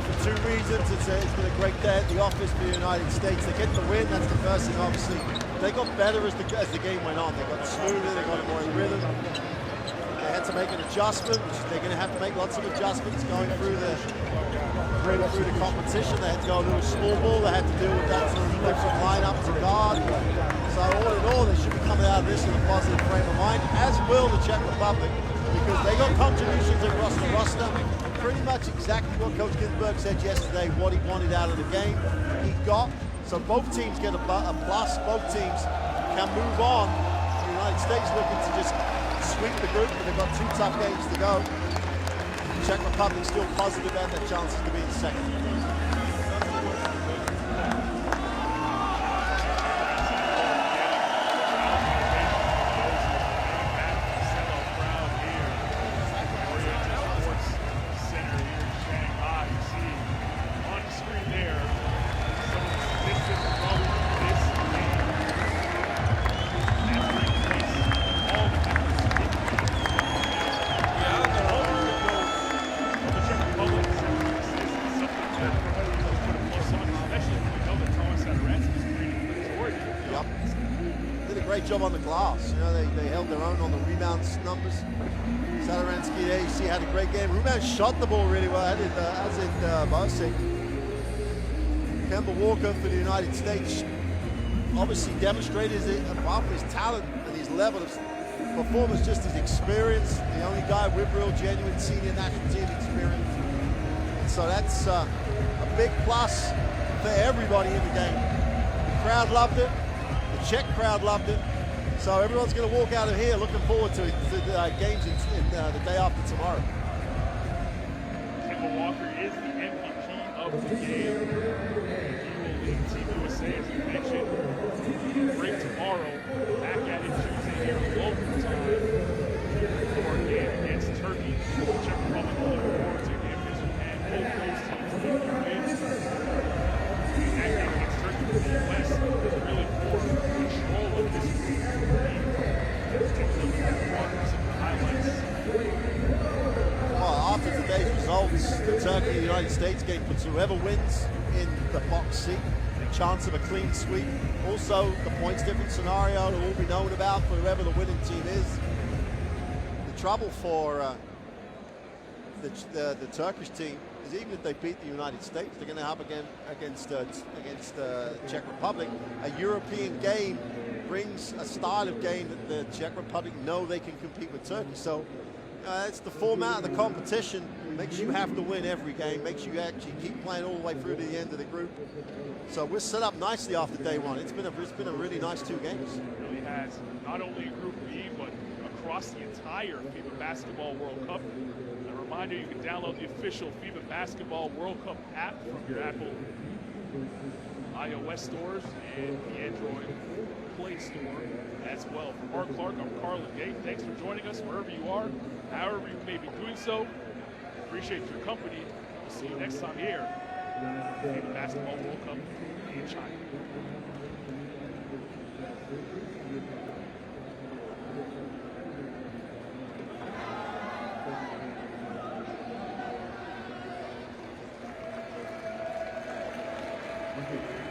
For 2 reasons. It's been a great day at the office for the United States. They get the win, that's the first thing, obviously. They got better as the game went on. They got smoother, they got more in rhythm. They had to make an adjustment, which they're going to have to make lots of adjustments going through the competition. They had to go a little small ball. They had to deal with that sort of different lineup to guard. So all in all, they should be coming out of this in a positive frame of mind, as will the Czech Republic, because they got contributions across the roster. Pretty much exactly what Coach Ginsburg said yesterday, what he wanted out of the game, he got. So both teams get a plus. Both teams can move on. The United States looking to just sweep the group, but they've got 2 tough games to go. The Czech Republic still positive about their chances to be in second. Great job on the glass. You know, they held their own on the rebounds numbers. Sadaransky, there you see, had a great game. Rebound shot the ball really well, as did FIBAWC. Kemba Walker for the United States obviously demonstrated apart from his talent and his level of performance, just his experience. The only guy with real genuine senior national team experience. And so that's a big plus for everybody in the game. The crowd loved it. The Czech crowd loved it, so everyone's going to walk out of here looking forward to the games in the day after tomorrow. Kemba Walker is the MVP of the game. He will lead Team USA, as you mentioned. Break tomorrow, back at it Tuesday here local time for a game against Turkey. The Czech Republic will look forward to a game against Japan. Both those teams need to win. That game against Turkey will be less really for control of this game. Well, after today's results, the Turkey and the United States game puts whoever wins in the box seat, the chance of a clean sweep. Also, the points difference scenario that will be known about for whoever the winning team is. The trouble for the Turkish team is even if they beat the United States, they're going to have against the Czech Republic. A European game brings a style of game that the Czech Republic know they can compete with Turkey. So it's the format of the competition. Makes you have to win every game. Makes you actually keep playing all the way through to the end of the group. So we're set up nicely after day one. It's been a really nice 2 games. It really has. Not only in Group B, but across the entire FIBA Basketball World Cup. A reminder, you can download the official FIBA Basketball World Cup app from your Apple iOS stores and the Android Play Store as well. For Mark Clark, I'm Carlin Gate. Thanks for joining us wherever you are, however you may be doing so. Appreciate your company. We'll see you next time here at the FIBA Basketball World Cup in China. Thank you.